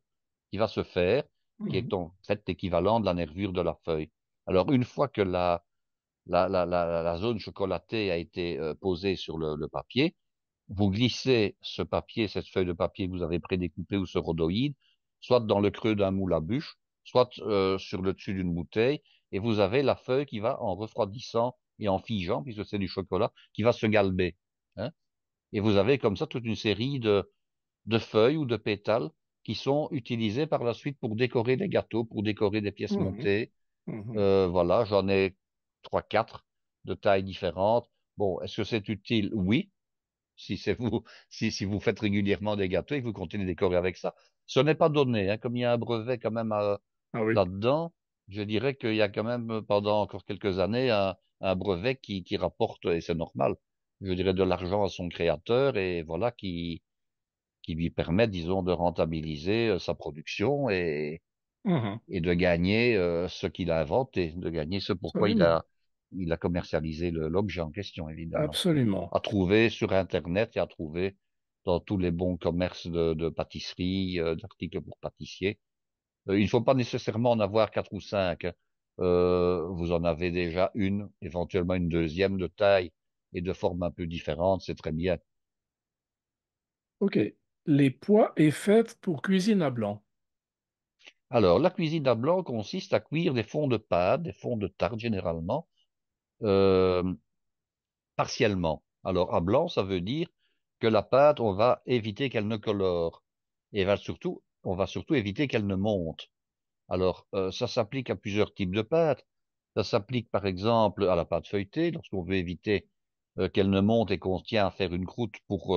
faire, qui est Mhm. en fait l'équivalent de la nervure de la feuille. Alors, une fois que la zone chocolatée a été posée sur le papier, vous glissez ce papier, cette feuille de papier que vous avez prédécoupée ou ce rhodoïde, soit dans le creux d'un moule à bûche, soit sur le dessus d'une bouteille, et vous avez la feuille qui va, en refroidissant et en figeant, puisque c'est du chocolat, qui va se galber. Hein. Et vous avez comme ça toute une série de feuilles ou de pétales qui sont utilisés par la suite pour décorer des gâteaux, pour décorer des pièces Mhm. montées. Mhm. Voilà, j'en ai trois, quatre de tailles différentes. Bon, est-ce que c'est utile? Oui, si c'est vous, si vous faites régulièrement des gâteaux et que vous continuez de décorer avec ça. Ce n'est pas donné, hein, comme il y a un brevet quand même Ah oui. là-dedans, je dirais qu'il y a quand même pendant encore quelques années un brevet qui rapporte, et c'est normal, je dirais de l'argent à son créateur et voilà qui lui permet, disons, de rentabiliser sa production Mhm. et de gagner ce qu'il a inventé, de gagner ce pourquoi Absolument. il a commercialisé l'objet en question, évidemment. Absolument. À trouver sur Internet et à trouver dans tous les bons commerces de pâtisserie, d'articles pour pâtissiers. Il ne faut pas nécessairement en avoir quatre ou cinq, hein. Vous en avez déjà une, éventuellement une deuxième de taille et de forme un peu différente, c'est très bien. OK. Les pois et fèves pour cuisine à blanc. Alors, la cuisine à blanc consiste à cuire des fonds de pâte, des fonds de tarte généralement, euh, partiellement. Alors, à blanc, ça veut dire que la pâte, on va éviter qu'elle ne colore. Et on va surtout éviter qu'elle ne monte. Alors, ça s'applique à plusieurs types de pâtes. Ça s'applique, par exemple, à la pâte feuilletée, lorsqu'on veut éviter qu'elle ne monte et qu'on tient à faire une croûte pour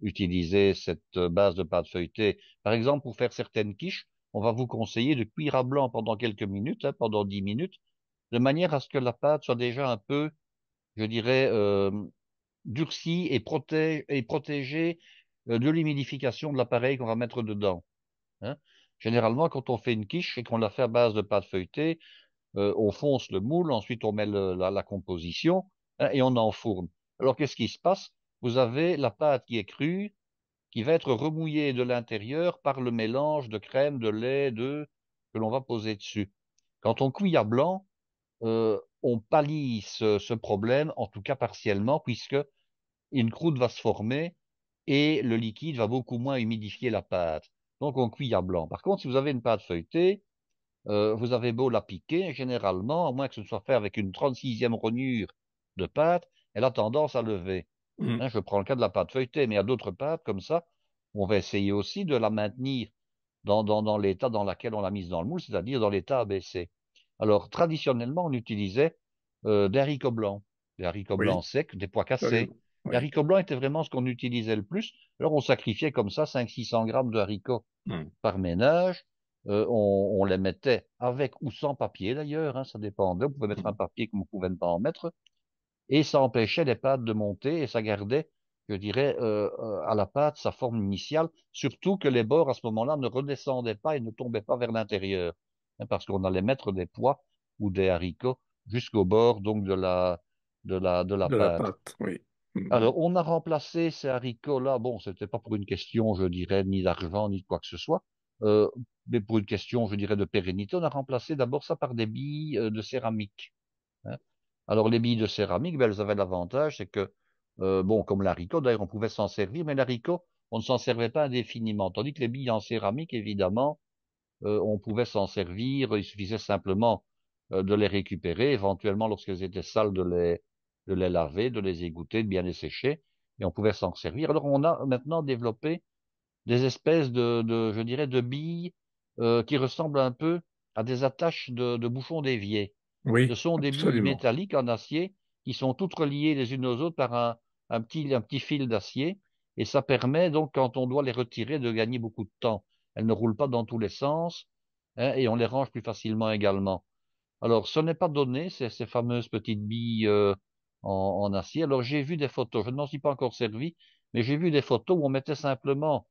utiliser cette base de pâte feuilletée. Par exemple, pour faire certaines quiches, on va vous conseiller de cuire à blanc pendant quelques minutes, hein, pendant 10 minutes, de manière à ce que la pâte soit déjà un peu, je dirais, durcie et protégée de l'humidification de l'appareil qu'on va mettre dedans. Hein. Généralement, quand on fait une quiche et qu'on la fait à base de pâte feuilletée, on fonce le moule, ensuite on met la composition, hein, et on enfourne. Alors, qu'est-ce qui se passe? Vous avez la pâte qui est crue, qui va être remouillée de l'intérieur par le mélange de crème, de lait, d'œufs que l'on va poser dessus. Quand on cuit à blanc, on pallie ce problème, en tout cas partiellement, puisque une croûte va se former et le liquide va beaucoup moins humidifier la pâte. Donc on cuit à blanc. Par contre, si vous avez une pâte feuilletée, vous avez beau la piquer, généralement, à moins que ce soit fait avec une 36e rognure de pâte, elle a tendance à lever. Mhm. Hein, je prends le cas de la pâte feuilletée, mais il y a d'autres pâtes comme ça. On va essayer aussi de la maintenir dans l'état dans lequel on l'a mise dans le moule, c'est-à-dire dans l'état abaissé. Alors, traditionnellement, on utilisait des haricots blancs, des haricots blancs Oui, secs, des pois cassés. absolument. Les Oui. haricots blancs étaient vraiment ce qu'on utilisait le plus. Alors, on sacrifiait comme ça 500-600 grammes de haricots Mhm. par ménage. On les mettait avec ou sans papier d'ailleurs, hein, ça dépendait. On pouvait mettre un Mhm. papier comme on pouvait ne pas en mettre. Et ça empêchait les pâtes de monter et ça gardait, je dirais, à la pâte sa forme initiale. Surtout que les bords à ce moment-là ne redescendaient pas et ne tombaient pas vers l'intérieur. Hein, parce qu'on allait mettre des pois ou des haricots jusqu'au bord donc de la De la pâte. pâte, oui. Mhm. Alors, on a remplacé ces haricots-là. Bon, c'était pas pour une question, je dirais, ni d'argent, ni de quoi que ce soit, euh, mais pour une question, je dirais, de pérennité. On a remplacé d'abord ça par des billes de céramique. Hein. Alors, les billes de céramique, ben, elles avaient l'avantage, c'est que, bon, comme l'haricot, d'ailleurs, on pouvait s'en servir, mais l'haricot, on ne s'en servait pas indéfiniment. Tandis que les billes en céramique, évidemment, on pouvait s'en servir, il suffisait simplement de les récupérer, éventuellement lorsqu'elles étaient sales de les laver, de les égoutter, de bien les sécher, et on pouvait s'en servir. Alors on a maintenant développé des espèces je dirais, de billes qui ressemblent un peu à des attaches de bouchons d'évier. Ce Oui, sont des billes absolument. métalliques en acier qui sont toutes reliées les unes aux autres par un petit fil d'acier, et ça permet donc, quand on doit les retirer, de gagner beaucoup de temps. Elles ne roulent pas dans tous les sens, hein, et on les range plus facilement également. Alors, ce n'est pas donné, ces fameuses petites billes en acier. Alors, j'ai vu des photos, je ne m'en suis pas encore servi, mais j'ai vu des photos où on mettait simplement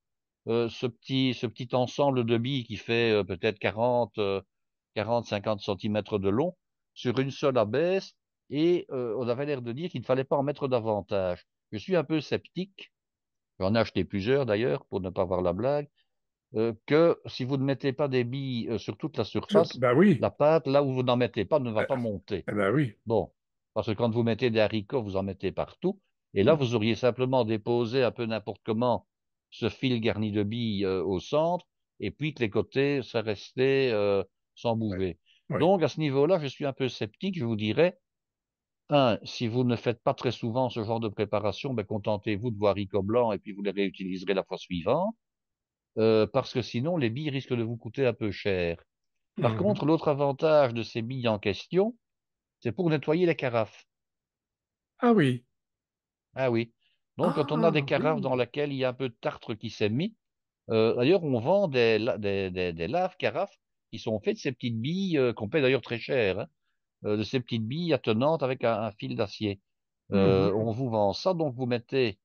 ce petit ensemble de billes qui fait peut-être 40-50 centimètres de long sur une seule abaisse, et on avait l'air de dire qu'il ne fallait pas en mettre davantage. Je suis un peu sceptique, j'en ai acheté plusieurs d'ailleurs pour ne pas voir la blague, que si vous ne mettez pas des billes sur toute la surface, Ben oui, la pâte, là où vous n'en mettez pas, ne va eh pas monter. ben oui. Bon, parce que quand vous mettez des haricots, vous en mettez partout. Et là, Mhm. vous auriez simplement déposé un peu n'importe comment ce fil garni de billes au centre, et puis que les côtés seraient restés sans Ouais, bouger. oui. Donc, à ce niveau-là, je suis un peu sceptique. Je vous dirais, si vous ne faites pas très souvent ce genre de préparation, ben, contentez-vous de vos haricots blancs et puis vous les réutiliserez la fois suivante, parce que sinon, les billes risquent de vous coûter un peu cher. Par Mhm. contre, l'autre avantage de ces billes en question, c'est pour nettoyer les carafes. Ah oui. Ah oui. Donc, quand on a des Ah carafes dans oui. lesquelles il y a un peu de tartre qui s'est mis, d'ailleurs, on vend des laves-carafes qui sont faites de ces petites billes qu'on paie d'ailleurs très cher, hein, de ces petites billes attenantes avec un fil d'acier. On Mhm. vous vend ça, donc vous mettez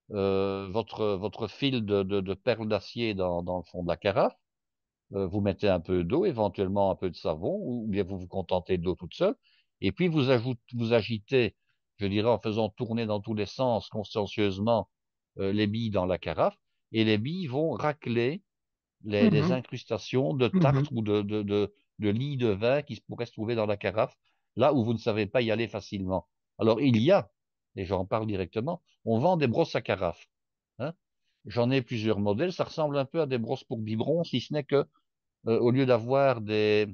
votre fil de perles d'acier dans le fond de la carafe. Vous mettez un peu d'eau, éventuellement un peu de savon, ou bien vous vous contentez d'eau toute seule, et puis vous agitez, je dirais, en faisant tourner dans tous les sens consciencieusement les billes dans la carafe, et les billes vont racler les Mhm. incrustations de Mhm. tartre ou de lie de vin qui pourraient se trouver dans la carafe, là où vous ne savez pas y aller facilement. Alors il y a, et j'en parle directement, on vend des brosses à carafe, hein. J'en ai plusieurs modèles, ça ressemble un peu à des brosses pour biberon, si ce n'est que au lieu d'avoir je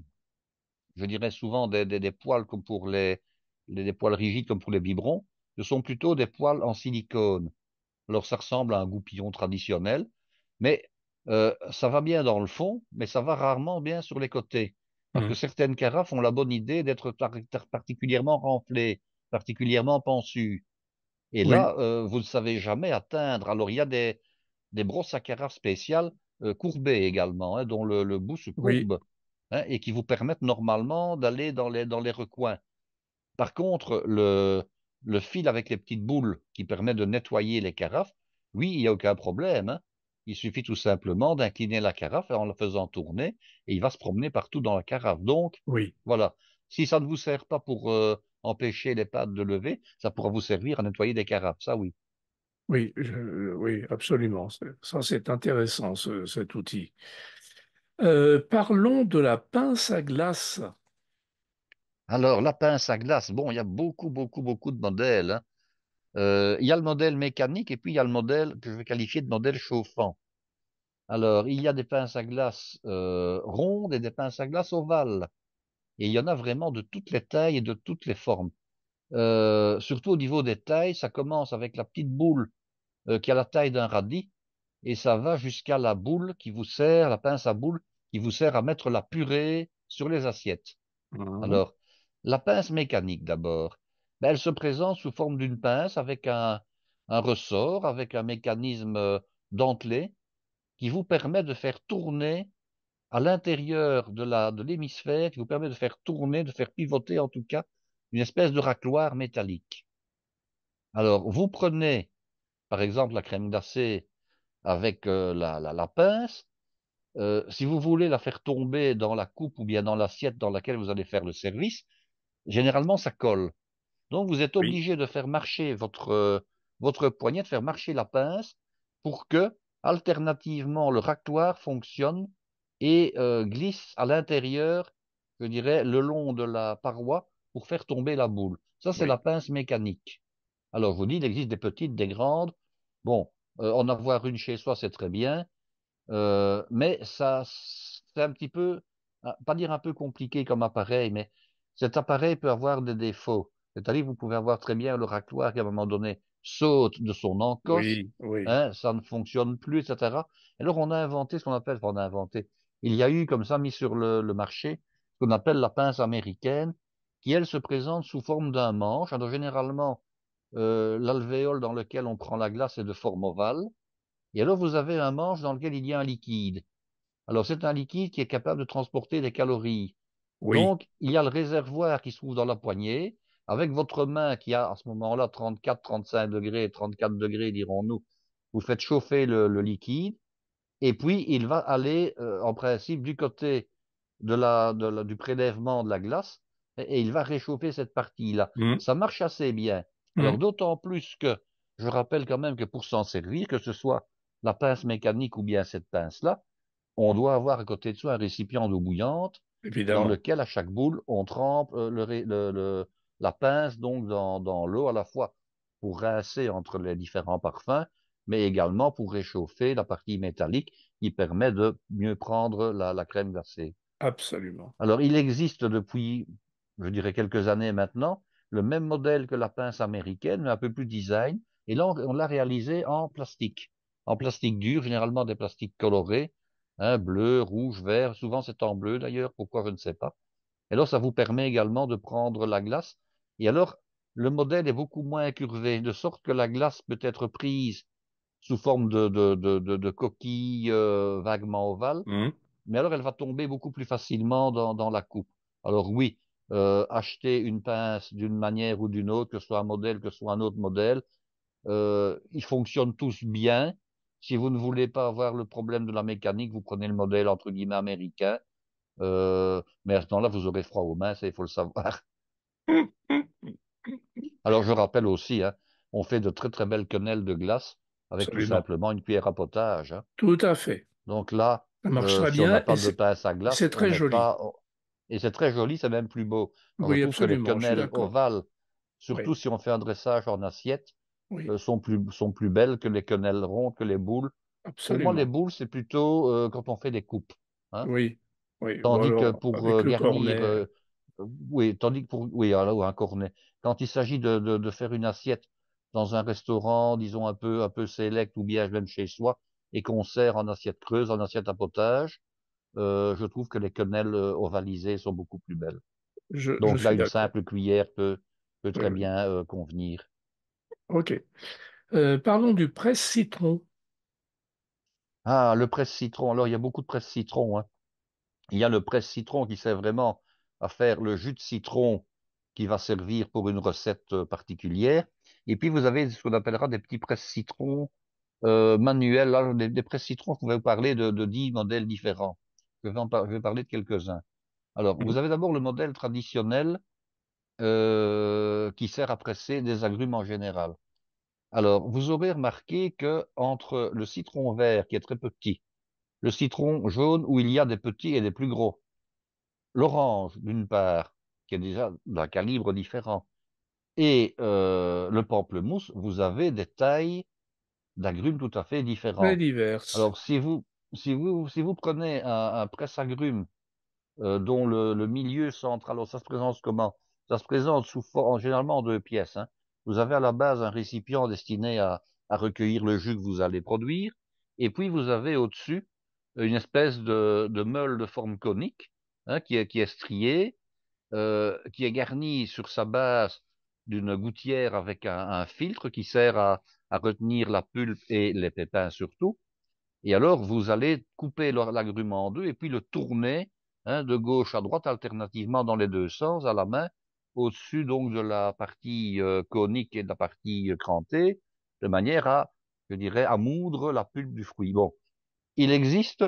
dirais souvent des poils comme pour des poils rigides comme pour les biberons, ce sont plutôt des poils en silicone. Alors ça ressemble à un goupillon traditionnel, mais ça va bien dans le fond, mais ça va rarement bien sur les côtés. Parce que Mhm. certaines carafes ont la bonne idée d'être particulièrement renflées, particulièrement pensues. Et Oui, là, vous ne savez jamais atteindre. Alors il y a des brosses à carafe spéciales courbées également, hein, dont le bout se oui, courbe, hein, et qui vous permettent normalement d'aller dans les recoins. Par contre, le fil avec les petites boules qui permet de nettoyer les carafes, oui, il n'y a aucun problème, hein. Il suffit tout simplement d'incliner la carafe en la faisant tourner, et il va se promener partout dans la carafe. Donc, oui, voilà. Si ça ne vous sert pas pour empêcher les pattes de lever, ça pourra vous servir à nettoyer des carafes, ça oui. oui, oui, absolument. Ça, c'est intéressant, cet outil. Parlons de la pince à glace. Alors, la pince à glace, bon, il y a beaucoup de modèles, hein. Il y a le modèle mécanique et puis il y a le modèle que je vais qualifier de modèle chauffant. Alors, il y a des pinces à glace rondes et des pinces à glace ovales. Et il y en a vraiment de toutes les tailles et de toutes les formes. Surtout au niveau des tailles, ça commence avec la petite boule qui a la taille d'un radis et ça va jusqu'à la boule qui vous sert, la pince à boule qui vous sert à mettre la purée sur les assiettes. Mhm. Alors, la pince mécanique d'abord, ben, elle se présente sous forme d'une pince avec un ressort, avec un mécanisme dentelé qui vous permet de faire tourner à l'intérieur de l'hémisphère, qui vous permet de faire tourner, de faire pivoter en tout cas, une espèce de racloir métallique. Alors, vous prenez, par exemple, la crème glacée avec la pince. Si vous voulez la faire tomber dans la coupe ou bien dans l'assiette dans laquelle vous allez faire le service, généralement, ça colle. Donc, vous êtes Oui, obligé de faire marcher votre poignet, de faire marcher la pince pour que, alternativement, le ractoire fonctionne et glisse à l'intérieur, je dirais, le long de la paroi pour faire tomber la boule. Ça, c'est la oui, pince mécanique. Alors, je vous dis, il existe des petites, des grandes. Bon, en avoir une chez soi, c'est très bien. Mais ça, c'est un petit peu, pas dire un peu compliqué comme appareil, mais cet appareil peut avoir des défauts. C'est-à-dire, vous pouvez avoir très bien le racloir qui, à un moment donné, saute de son encosse, oui, oui, hein, ça ne fonctionne plus, etc. Alors, on a inventé ce qu'on appelle, enfin, on a inventé, il y a eu comme ça mis sur le marché ce qu'on appelle la pince américaine, qui, elle, se présente sous forme d'un manche. Alors, généralement, l'alvéole dans lequel on prend la glace est de forme ovale. Et alors, vous avez un manche dans lequel il y a un liquide. Alors, c'est un liquide qui est capable de transporter des calories. Oui. Donc, il y a le réservoir qui se trouve dans la poignée, avec votre main qui a à ce moment-là 34, 35 degrés, 34 degrés, dirons-nous. Vous faites chauffer le liquide, et puis il va aller, en principe, du côté du prélèvement de la glace, et il va réchauffer cette partie-là. Mhm. Ça marche assez bien. Alors, Mhm. d'autant plus que, je rappelle quand même que pour s'en servir, que ce soit la pince mécanique ou bien cette pince-là, on doit avoir à côté de soi un récipient d'eau bouillante dans Évidemment. lequel, à chaque boule, on trempe la pince donc dans l'eau à la fois pour rincer entre les différents parfums, mais également pour réchauffer la partie métallique qui permet de mieux prendre la crème glacée. Absolument. Alors, il existe depuis, je dirais, quelques années maintenant, le même modèle que la pince américaine, mais un peu plus design. Et là, on l'a réalisé en plastique dur, généralement des plastiques colorés, hein, bleu, rouge, vert. Souvent, c'est en bleu d'ailleurs. Pourquoi, je ne sais pas. Et alors, ça vous permet également de prendre la glace. Et alors, le modèle est beaucoup moins incurvé, de sorte que la glace peut être prise sous forme de coquille vaguement ovale, Mhm. mais alors elle va tomber beaucoup plus facilement dans la coupe. Alors oui, acheter une pince d'une manière ou d'une autre, que ce soit un modèle, que ce soit un autre modèle, ils fonctionnent tous bien. Si vous ne voulez pas avoir le problème de la mécanique, vous prenez le modèle entre guillemets américain, mais à ce moment-là, vous aurez froid aux mains, ça il faut le savoir. Alors je rappelle aussi, hein, on fait de très très belles quenelles de glace avec tout Absolument. simplement une cuillère à potage, hein. Tout à fait. Donc là, Ça marche très si on n'a bien pas de pince à et glace, c'est on très met joli. pas. Et c'est très joli, c'est même plus beau. Alors, je Oui, trouve que les absolument. Je suis quenelles d'accord. ovales, Oui, surtout si on fait un dressage en assiette, oui, sont plus belles que les quenelles rondes, que les boules. Pour moi, les absolument. boules, c'est plutôt quand on fait des coupes, hein. Oui, oui. Ou Tandis que alors pour avec le garnir, cornet. oui, tandis que pour, oui, alors, ou un cornet. Quand il s'agit de faire une assiette dans un restaurant, disons un peu sélect ou bien même chez soi, et qu'on sert en assiette creuse, en assiette à potage, je trouve que les quenelles ovalisées sont beaucoup plus belles. Je Donc là, suis une d'accord. simple cuillère peut Oui, très oui. bien convenir. OK. Parlons du presse-citron. Ah, le presse-citron. Alors, il y a beaucoup de presse-citron, hein. Il y a le presse-citron qui sert vraiment à faire le jus de citron qui va servir pour une recette particulière. Et puis, vous avez ce qu'on appellera des petits presse-citrons manuels. Là, des presse-citrons, je pouvais vous parler de 10 modèles différents. Je vais parler de quelques-uns. Alors, Mhm. vous avez d'abord le modèle traditionnel qui sert à presser des agrumes en général. Alors, vous aurez remarqué que entre le citron vert, qui est très petit, le citron jaune, où il y a des petits et des plus gros, l'orange, d'une part, qui est déjà d'un calibre différent, et le pamplemousse, vous avez des tailles d'agrumes tout à fait Très différentes. diverses. Alors, si vous prenez un presse-agrumes dont le milieu central. Alors, ça se présente comment? Ça se présente sous forme, généralement en deux pièces, hein. Vous avez à la base un récipient destiné à recueillir le jus que vous allez produire, et puis vous avez au-dessus une espèce de meule de forme conique, hein, qui est striée, qui est garnie sur sa base d'une gouttière avec un filtre qui sert à retenir la pulpe et les pépins surtout. Et alors, vous allez couper l'agrume en deux et puis le tourner, hein, de gauche à droite, alternativement dans les deux sens, à la main, au-dessus donc de la partie conique et de la partie crantée, de manière à, je dirais, à moudre la pulpe du fruit. Bon, il existe,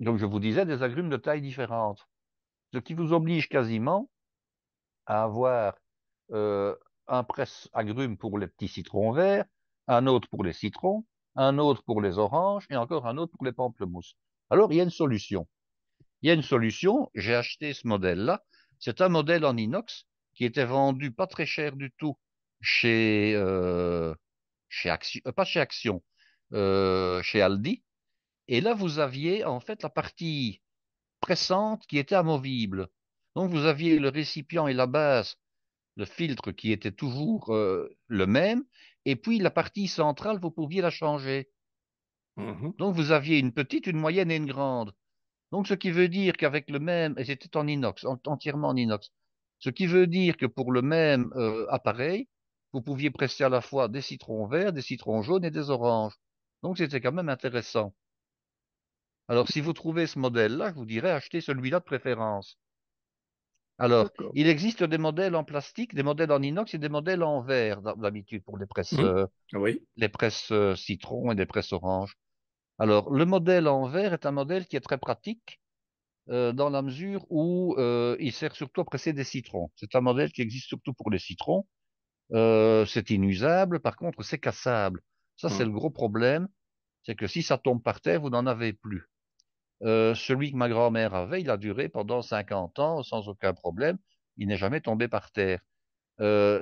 comme je vous disais, des agrumes de tailles différentes, ce qui vous oblige quasiment à avoir euh, un presse-agrumes pour les petits citrons verts, un autre pour les citrons, un autre pour les oranges et encore un autre pour les pamplemousses. Alors, il y a une solution. Il y a une solution. J'ai acheté ce modèle-là. C'est un modèle en inox qui était vendu pas très cher du tout chez, chez Action, pas chez Action, chez Aldi. Et là, vous aviez en fait la partie pressante qui était amovible. Donc, vous aviez le récipient et la base, le filtre qui était toujours le même, et puis la partie centrale, vous pouviez la changer. Mhm. Donc vous aviez une petite, une moyenne et une grande. Donc ce qui veut dire qu'avec le même, et c'était en inox, entièrement en inox, ce qui veut dire que pour le même appareil, vous pouviez presser à la fois des citrons verts, des citrons jaunes et des oranges. Donc c'était quand même intéressant. Alors si vous trouvez ce modèle-là, je vous dirais achetez celui-là de préférence. Alors, D'accord. il existe des modèles en plastique, des modèles en inox et des modèles en verre d'habitude pour Hmm. Oui, les presses citron et les presses orange. Alors, le modèle en verre est un modèle qui est très pratique dans la mesure où il sert surtout à presser des citrons. C'est un modèle qui existe surtout pour les citrons. C'est inusable, par contre, c'est cassable. Ça, c'est hmm. le gros problème, c'est que si ça tombe par terre, vous n'en avez plus. Celui que ma grand-mère avait, il a duré pendant 50 ans sans aucun problème. Il n'est jamais tombé par terre.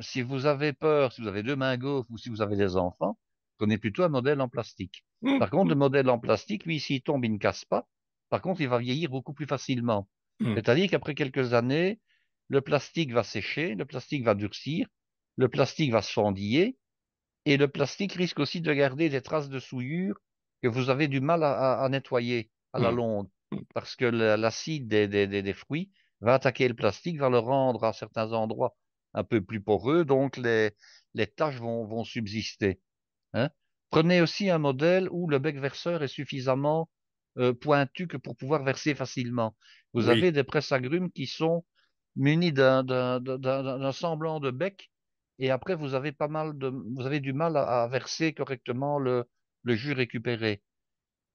Si vous avez peur, si vous avez deux mains gauches ou si vous avez des enfants, prenez plutôt un modèle en plastique. Hmm. Par contre, Hmm. le modèle en plastique, lui, s'il tombe, il ne casse pas. Par contre, il va vieillir beaucoup plus facilement. Hmm. C'est-à-dire qu'après quelques années, le plastique va sécher, le plastique va durcir, le plastique va se fendiller, et le plastique risque aussi de garder des traces de souillure que vous avez du mal à nettoyer à la Hmm. longue, Hmm. parce que l'acide des fruits va attaquer le plastique, va le rendre à certains endroits un peu plus poreux, donc les taches vont subsister. Hein. Prenez aussi un modèle où le bec verseur est suffisamment pointu que pour pouvoir verser facilement. Vous Oui, avez des presses-agrumes qui sont munis d'un semblant de bec, et après vous avez du mal à verser correctement le jus récupéré.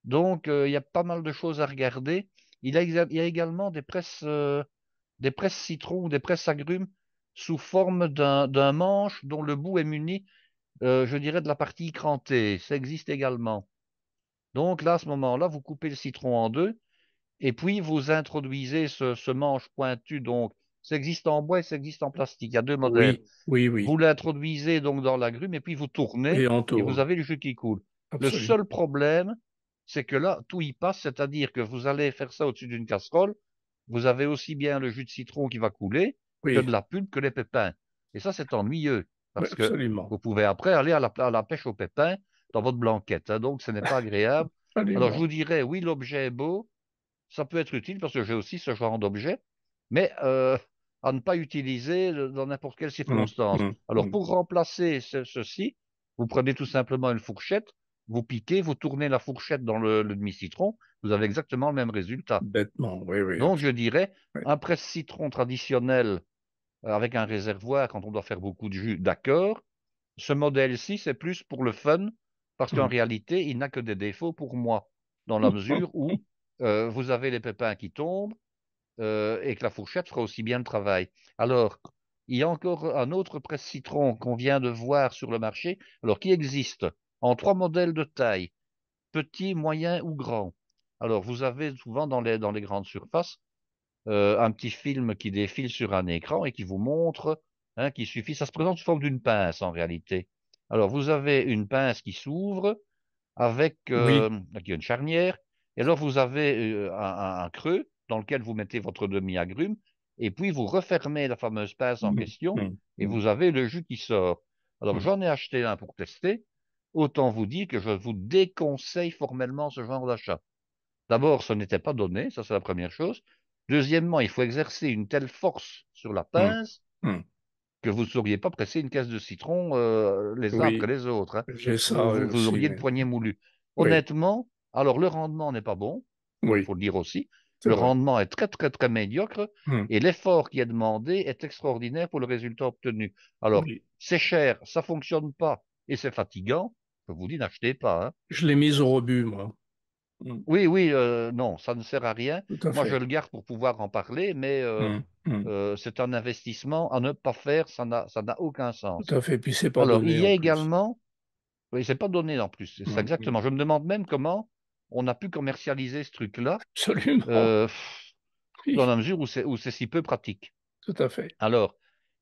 Donc, il y a pas mal de choses à regarder. Il y a également des presses citron ou des presses agrumes sous forme d'un manche dont le bout est muni je dirais de la partie crantée, ça existe également. Donc là, à ce moment-là, vous coupez le citron en deux et puis vous introduisez ce manche pointu. Donc, ça existe en bois et ça existe en plastique. Il y a deux modèles. oui, oui, Vous oui. l'introduisez donc dans la grume et puis vous Et tournez on et vous tourne. avez le jus qui coule. Le Absolument. seul problème, c'est que là, tout y passe, c'est-à-dire que vous allez faire ça au-dessus d'une casserole. Vous avez aussi bien le jus de citron qui va couler que Oui, de la pulpe que les pépins. Et ça, c'est ennuyeux oui, parce que absolument. vous pouvez après aller à la pêche aux pépins dans votre blanquette. Hein, donc, ce n'est pas agréable. Alors, je Absolument. vous dirais, oui, l'objet est beau, ça peut être utile parce que j'ai aussi ce genre d'objet, mais à ne pas utiliser dans n'importe quelle Hmm. circonstance. Hmm. Alors, Hmm. pour remplacer ceci, vous prenez tout simplement une fourchette, vous piquez, vous tournez la fourchette dans le demi-citron, vous avez exactement le même résultat. Bêtement, oui, oui, Donc, je absolument. dirais, Oui. un presse-citron traditionnel avec un réservoir quand on doit faire beaucoup de jus, d'accord. Ce modèle-ci, c'est plus pour le fun, parce qu'en Hmm. réalité, il n'a que des défauts pour moi, dans la mesure où vous avez les pépins qui tombent et que la fourchette fera aussi bien le travail. Alors, il y a encore un autre presse-citron qu'on vient de voir sur le marché, alors qui existe en trois modèles de taille, petit, moyen ou grand. Alors, vous avez souvent dans les grandes surfaces un petit film qui défile sur un écran et qui vous montre hein, qu'il suffit. Ça se présente sous forme d'une pince en réalité. Alors, vous avez une pince qui s'ouvre avec Oui. qui a une charnière, et alors vous avez un creux dans lequel vous mettez votre demi-agrume, et puis vous refermez la fameuse pince en Hmm. question, Hmm. et Hmm. vous avez le jus qui sort. Alors, Hmm. j'en ai acheté un pour tester. Autant vous dire que je vous déconseille formellement ce genre d'achat. D'abord, ce n'était pas donné, ça c'est la première chose. Deuxièmement, il faut exercer une telle force sur la Hmm. pince Hmm. que vous ne sauriez pas presser une caisse de citron les uns après Oui, les autres. Hein. j'ai ça Vous aussi. auriez le poignet moulu. Oui, Honnêtement, alors le rendement n'est pas bon, oui, faut le dire aussi. c'est Le vrai. rendement est très très très médiocre Hmm. et l'effort qui est demandé est extraordinaire pour le résultat obtenu. Alors, Oui. c'est cher, ça fonctionne pas et c'est fatigant. Je vous dis, n'achetez pas. Hein. Je l'ai mise au rebut, moi. Hmm. Oui, oui, non, ça ne sert à rien. Tout à Moi, je fait. le garde pour pouvoir en parler, mais Hmm. Hmm. c'est un investissement à ne pas faire, ça n'a aucun Tout sens. à fait. Puis c'est pas Alors, il donné y en a plus. également, oui, c'est pas donné en plus, c'est ça Hmm. Hmm. exactement. Je me demande même comment on a pu commercialiser ce truc-là, Absolument. euh, dans Oui, la mesure où c'est si peu pratique. tout à fait. Alors,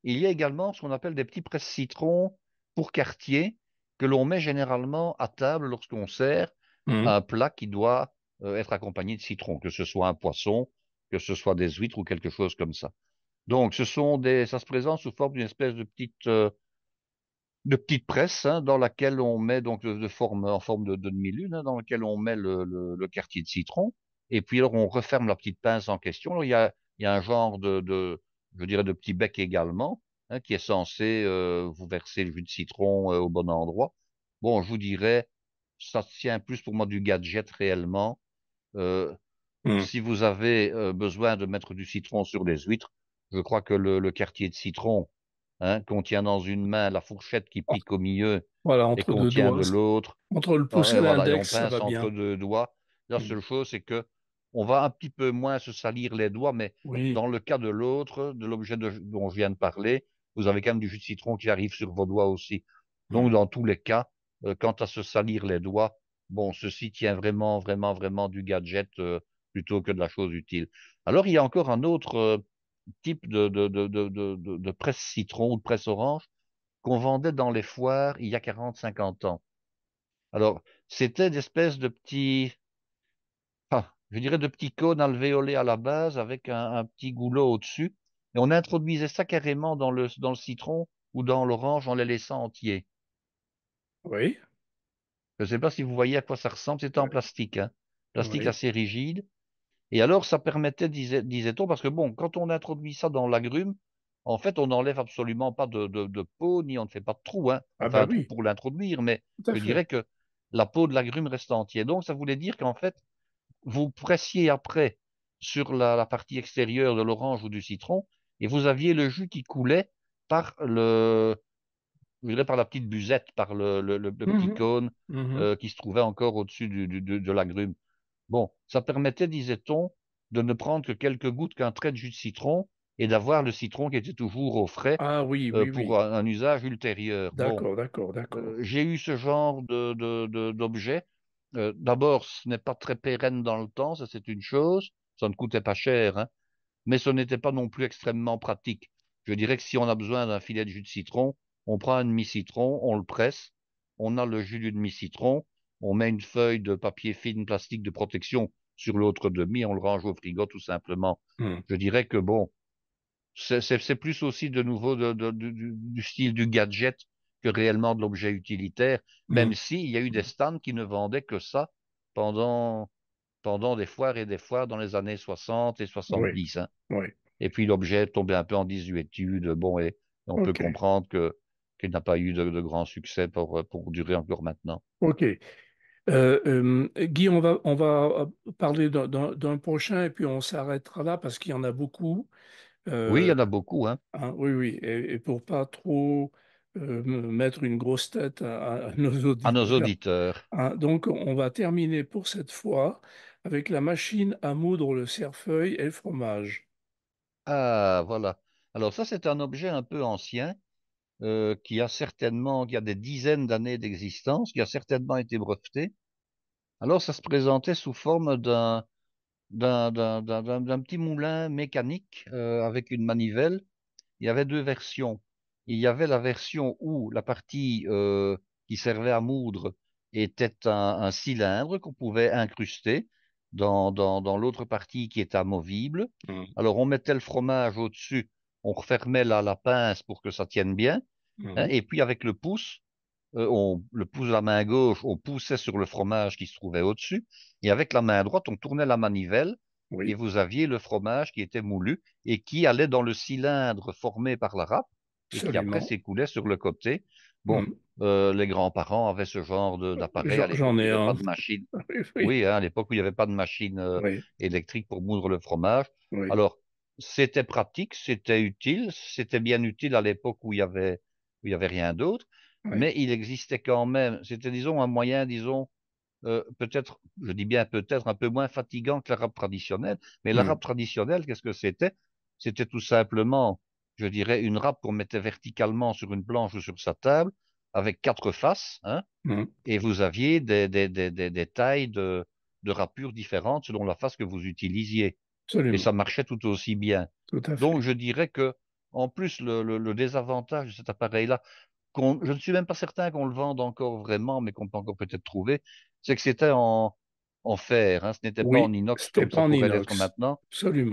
il y a également ce qu'on appelle des petits presse-citrons pour quartier que l'on met généralement à table lorsqu'on sert Hmm. un plat qui doit être accompagné de citron, que ce soit un poisson, que ce soit des huîtres ou quelque chose comme ça. Donc, ça se présente sous forme d'une espèce de petite presse hein, dans laquelle on met donc de forme en forme de demi-lune, hein, dans laquelle on met le quartier de citron, et puis alors on referme la petite pince en question. Alors, il y a un genre je dirais, de petit bec également, hein, qui est censé vous verser le jus de citron au bon endroit. Bon, je vous dirais, ça tient plus pour moi du gadget réellement. Euh, Hmm. Si vous avez besoin de mettre du citron sur les huîtres, je crois que le quartier de citron, hein, contient dans une main la fourchette qui pique au milieu Voilà, et entre deux contient doigts. de l'autre. Entre le Ah, pouce et et voilà, et on l'index, ça pince va entre bien. deux doigts. La Hmm. seule chose, c'est que on va un petit peu moins se salir les doigts, mais Oui. dans le cas de l'autre, de l'objet dont je viens de parler, vous avez quand même du jus de citron qui arrive sur vos doigts aussi. Donc, Hmm. dans tous les cas, quant à se salir les doigts, bon, ceci tient vraiment, vraiment, vraiment du gadget plutôt que de la chose utile. Alors, il y a encore un autre type de presse citron ou de presse orange qu'on vendait dans les foires il y a 40, 50 ans. Alors, c'était d'espèces de petits, je dirais de petits cônes alvéolés à la base avec un petit goulot au-dessus. Et on introduisait ça carrément dans le citron ou dans l'orange en les laissant entiers. Oui. Je ne sais pas si vous voyez à quoi ça ressemble. C'était en Oui. plastique, hein. Plastique Oui. assez rigide. Et alors, ça permettait, disait-on, parce que bon, quand on introduit ça dans l'agrume, en fait, on n'enlève absolument pas de peau, ni on ne fait pas de trou, hein. On Ah fait ben un trou oui, pour l'introduire, mais tout à je fait. dirais que la peau de l'agrume reste entière. Donc, ça voulait dire qu'en fait, vous pressiez après sur la partie extérieure de l'orange ou du citron, et vous aviez le jus qui coulait par je dirais par la petite busette, par le petit Mhm. cône Mhm. qui se trouvait encore au-dessus de l'agrume. Bon, ça permettait, disait-on, de ne prendre que quelques gouttes qu'un trait de jus de citron et d'avoir le citron qui était toujours au frais Ah oui, oui, pour oui. un usage ultérieur. Bon, D'accord, d'accord, d'accord. j'ai eu ce genre d'objet. D'abord, ce n'est pas très pérenne dans le temps, ça c'est une chose. Ça ne coûtait pas cher, hein, mais ce n'était pas non plus extrêmement pratique. Je dirais que si on a besoin d'un filet de jus de citron, on prend un demi-citron, on le presse, on a le jus du demi-citron, on met une feuille de papier film plastique de protection sur l'autre demi, on le range au frigo tout simplement. Hmm. Je dirais que bon, c'est plus aussi de nouveau du style du gadget que réellement de l'objet utilitaire, Hmm. même s'il y a eu des stands qui ne vendaient que ça pendant, pendant des foires et des foires dans les années 60 et Oui, 70, hein. oui. Et puis l'objet est tombé un peu en désuétude, bon, et on peut Ok, comprendre qu'il n'a pas eu de grand succès pour durer encore maintenant. ok. Guy, on va parler d'un prochain et puis on s'arrêtera là parce qu'il y en a beaucoup. Oui, il y Euh, en a beaucoup, hein, hein, oui, oui. Et pour pas trop mettre une grosse tête à nos à nos auditeurs, auditeurs. hein, donc on va terminer pour cette fois avec la machine à moudre le cerfeuil et le fromage. Ah, voilà. Alors ça, c'est un objet un peu ancien qui a des dizaines d'années d'existence, qui a certainement été breveté. Alors, ça se présentait sous forme d'un petit moulin mécanique avec une manivelle. Il y avait deux versions. Il y avait la version où la partie qui servait à moudre était un cylindre qu'on pouvait incruster dans l'autre partie qui était amovible. Mhm. Alors, on mettait le fromage au-dessus, on refermait la pince pour que ça tienne bien, hein, Mhm. et puis avec le pouce de la main gauche, on poussait sur le fromage qui se trouvait au-dessus, et avec la main droite, on tournait la manivelle, et Oui, vous aviez le fromage qui était moulu et qui allait dans le cylindre formé par la râpe et qui après absolument. s'écoulait sur le côté. Bon, Mhm. les grands-parents avaient ce genre d'appareil à l'époque J'en où il ai n'y avait pas un. de machine. Oui, oui, Oui, hein, à l'époque où il n'y avait pas de machine oui, électrique pour moudre le fromage. oui, Alors, c'était pratique, c'était utile, c'était bien utile à l'époque où il y avait rien d'autre, oui. mais il existait quand même, c'était disons un moyen, disons, peut-être, je dis bien peut-être, un peu moins fatigant que la râpe traditionnelle. Mais la Mhm. râpe traditionnelle, qu'est-ce que c'était? C'était tout simplement, je dirais, une râpe qu'on mettait verticalement sur une planche ou sur sa table, avec quatre faces, hein, Mhm. et vous aviez des tailles de râpures différentes selon la face que vous utilisiez. Et Absolument, ça marchait tout aussi bien. tout à Donc, fait. je dirais que, en plus, le désavantage de cet appareil-là, je ne suis même pas certain qu'on le vende encore vraiment, mais qu'on peut encore peut-être trouver, c'est que c'était en fer, hein, ce n'était pas en Oui, inox c'était comme pas ça en pourrait l'être inox. maintenant.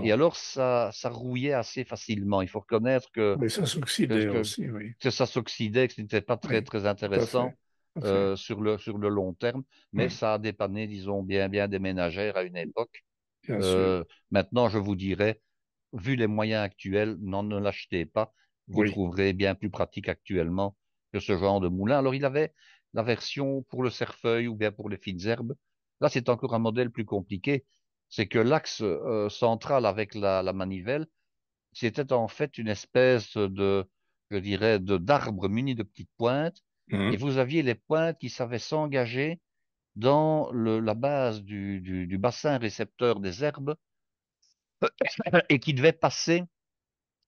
Et Absolument. alors, ça rouillait assez facilement. Il faut reconnaître Oui, ça que, s'oxydait que, aussi, oui. que ça s'oxydait, que ce n'était pas très, Oui, très tout à fait. intéressant Tout à fait. sur le long terme, mais Mhm. ça a dépanné, disons, bien, bien des ménagères à une époque. Bien sûr. Euh, Maintenant, je vous dirais, vu les moyens actuels, non, ne l'achetez pas. vous Oui. trouverez bien plus pratique actuellement que ce genre de moulin. Alors, il avait la version pour le cerfeuil ou bien pour les fines herbes. Là, c'est encore un modèle plus compliqué. C'est que l'axe central avec la manivelle, c'était en fait une espèce de, je dirais, de d'arbre muni de petites pointes. Et Mhm. vous aviez les pointes qui savaient s'engager dans la base du bassin récepteur des herbes et qui devaient passer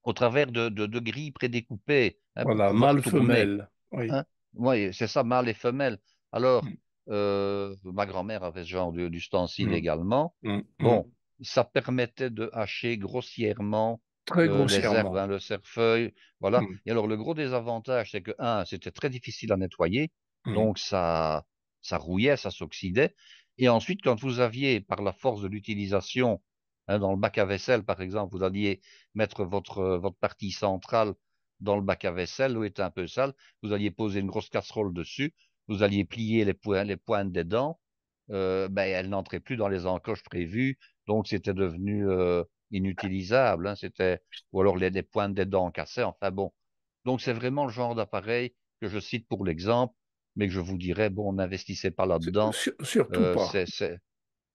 au travers de grilles prédécoupées, hein, pour Voilà, pouvoir mâle, tourner. femelle. Oui. Hein? Oui, c'est ça, mâle et femelle. Alors, Mhm. ma grand-mère avait ce genre d'ustensile Mhm. également. Mhm. Bon, Mhm. ça permettait de hacher grossièrement Très les herbes, grossièrement. hein, le cerfeuil, voilà. Mhm. Et alors, le gros désavantage, c'est que, un, c'était très difficile à nettoyer, Mhm. donc ça rouillait, ça s'oxydait. Et ensuite, quand vous aviez, par la force de l'utilisation, hein, dans le bac à vaisselle, par exemple, vous alliez mettre votre partie centrale dans le bac à vaisselle, l'eau était un peu sale, vous alliez poser une grosse casserole dessus, vous alliez plier les pointes des dents, ben, elles n'entraient plus dans les encoches prévues, donc c'était devenu inutilisable, hein, ou alors les pointes des dents cassées, enfin bon. Donc c'est vraiment le genre d'appareil que je cite pour l'exemple, mais que je vous dirais, bon, n'investissez pas là-dedans, Surtout euh, pas. c'est,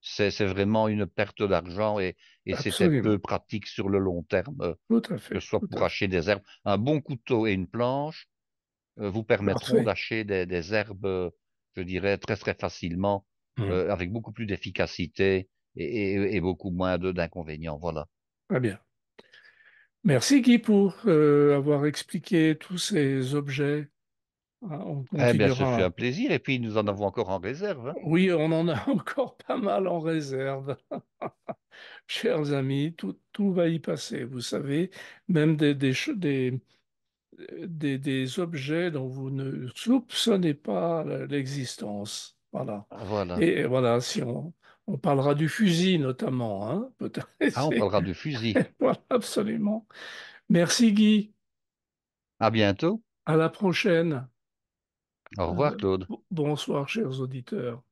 c'est, c'est vraiment une perte d'argent et c'était peu Absolument. pratique sur le long terme, Tout à que fait. ce soit Tout pour à fait. hacher des herbes. Un bon couteau et une planche vous permettront Parfait. d'hacher des herbes, je dirais, très très facilement, Mhm. avec beaucoup plus d'efficacité et beaucoup moins d'inconvénients. Voilà. Très bien. Merci Guy pour avoir expliqué tous ces objets. Ah, on Eh bien, ce fut un continuera. plaisir. Et puis, nous en avons encore en réserve, hein. Oui, on en a encore pas mal en réserve. Chers amis, tout va y passer, vous savez, même des objets dont vous ne soupçonnez pas l'existence. Voilà. Voilà. Et voilà, si on parlera du fusil notamment, hein, peut-être. Ah, on parlera du fusil. Voilà, absolument. Merci Guy. À bientôt. À la prochaine. Au revoir, Claude. Bonsoir, chers auditeurs.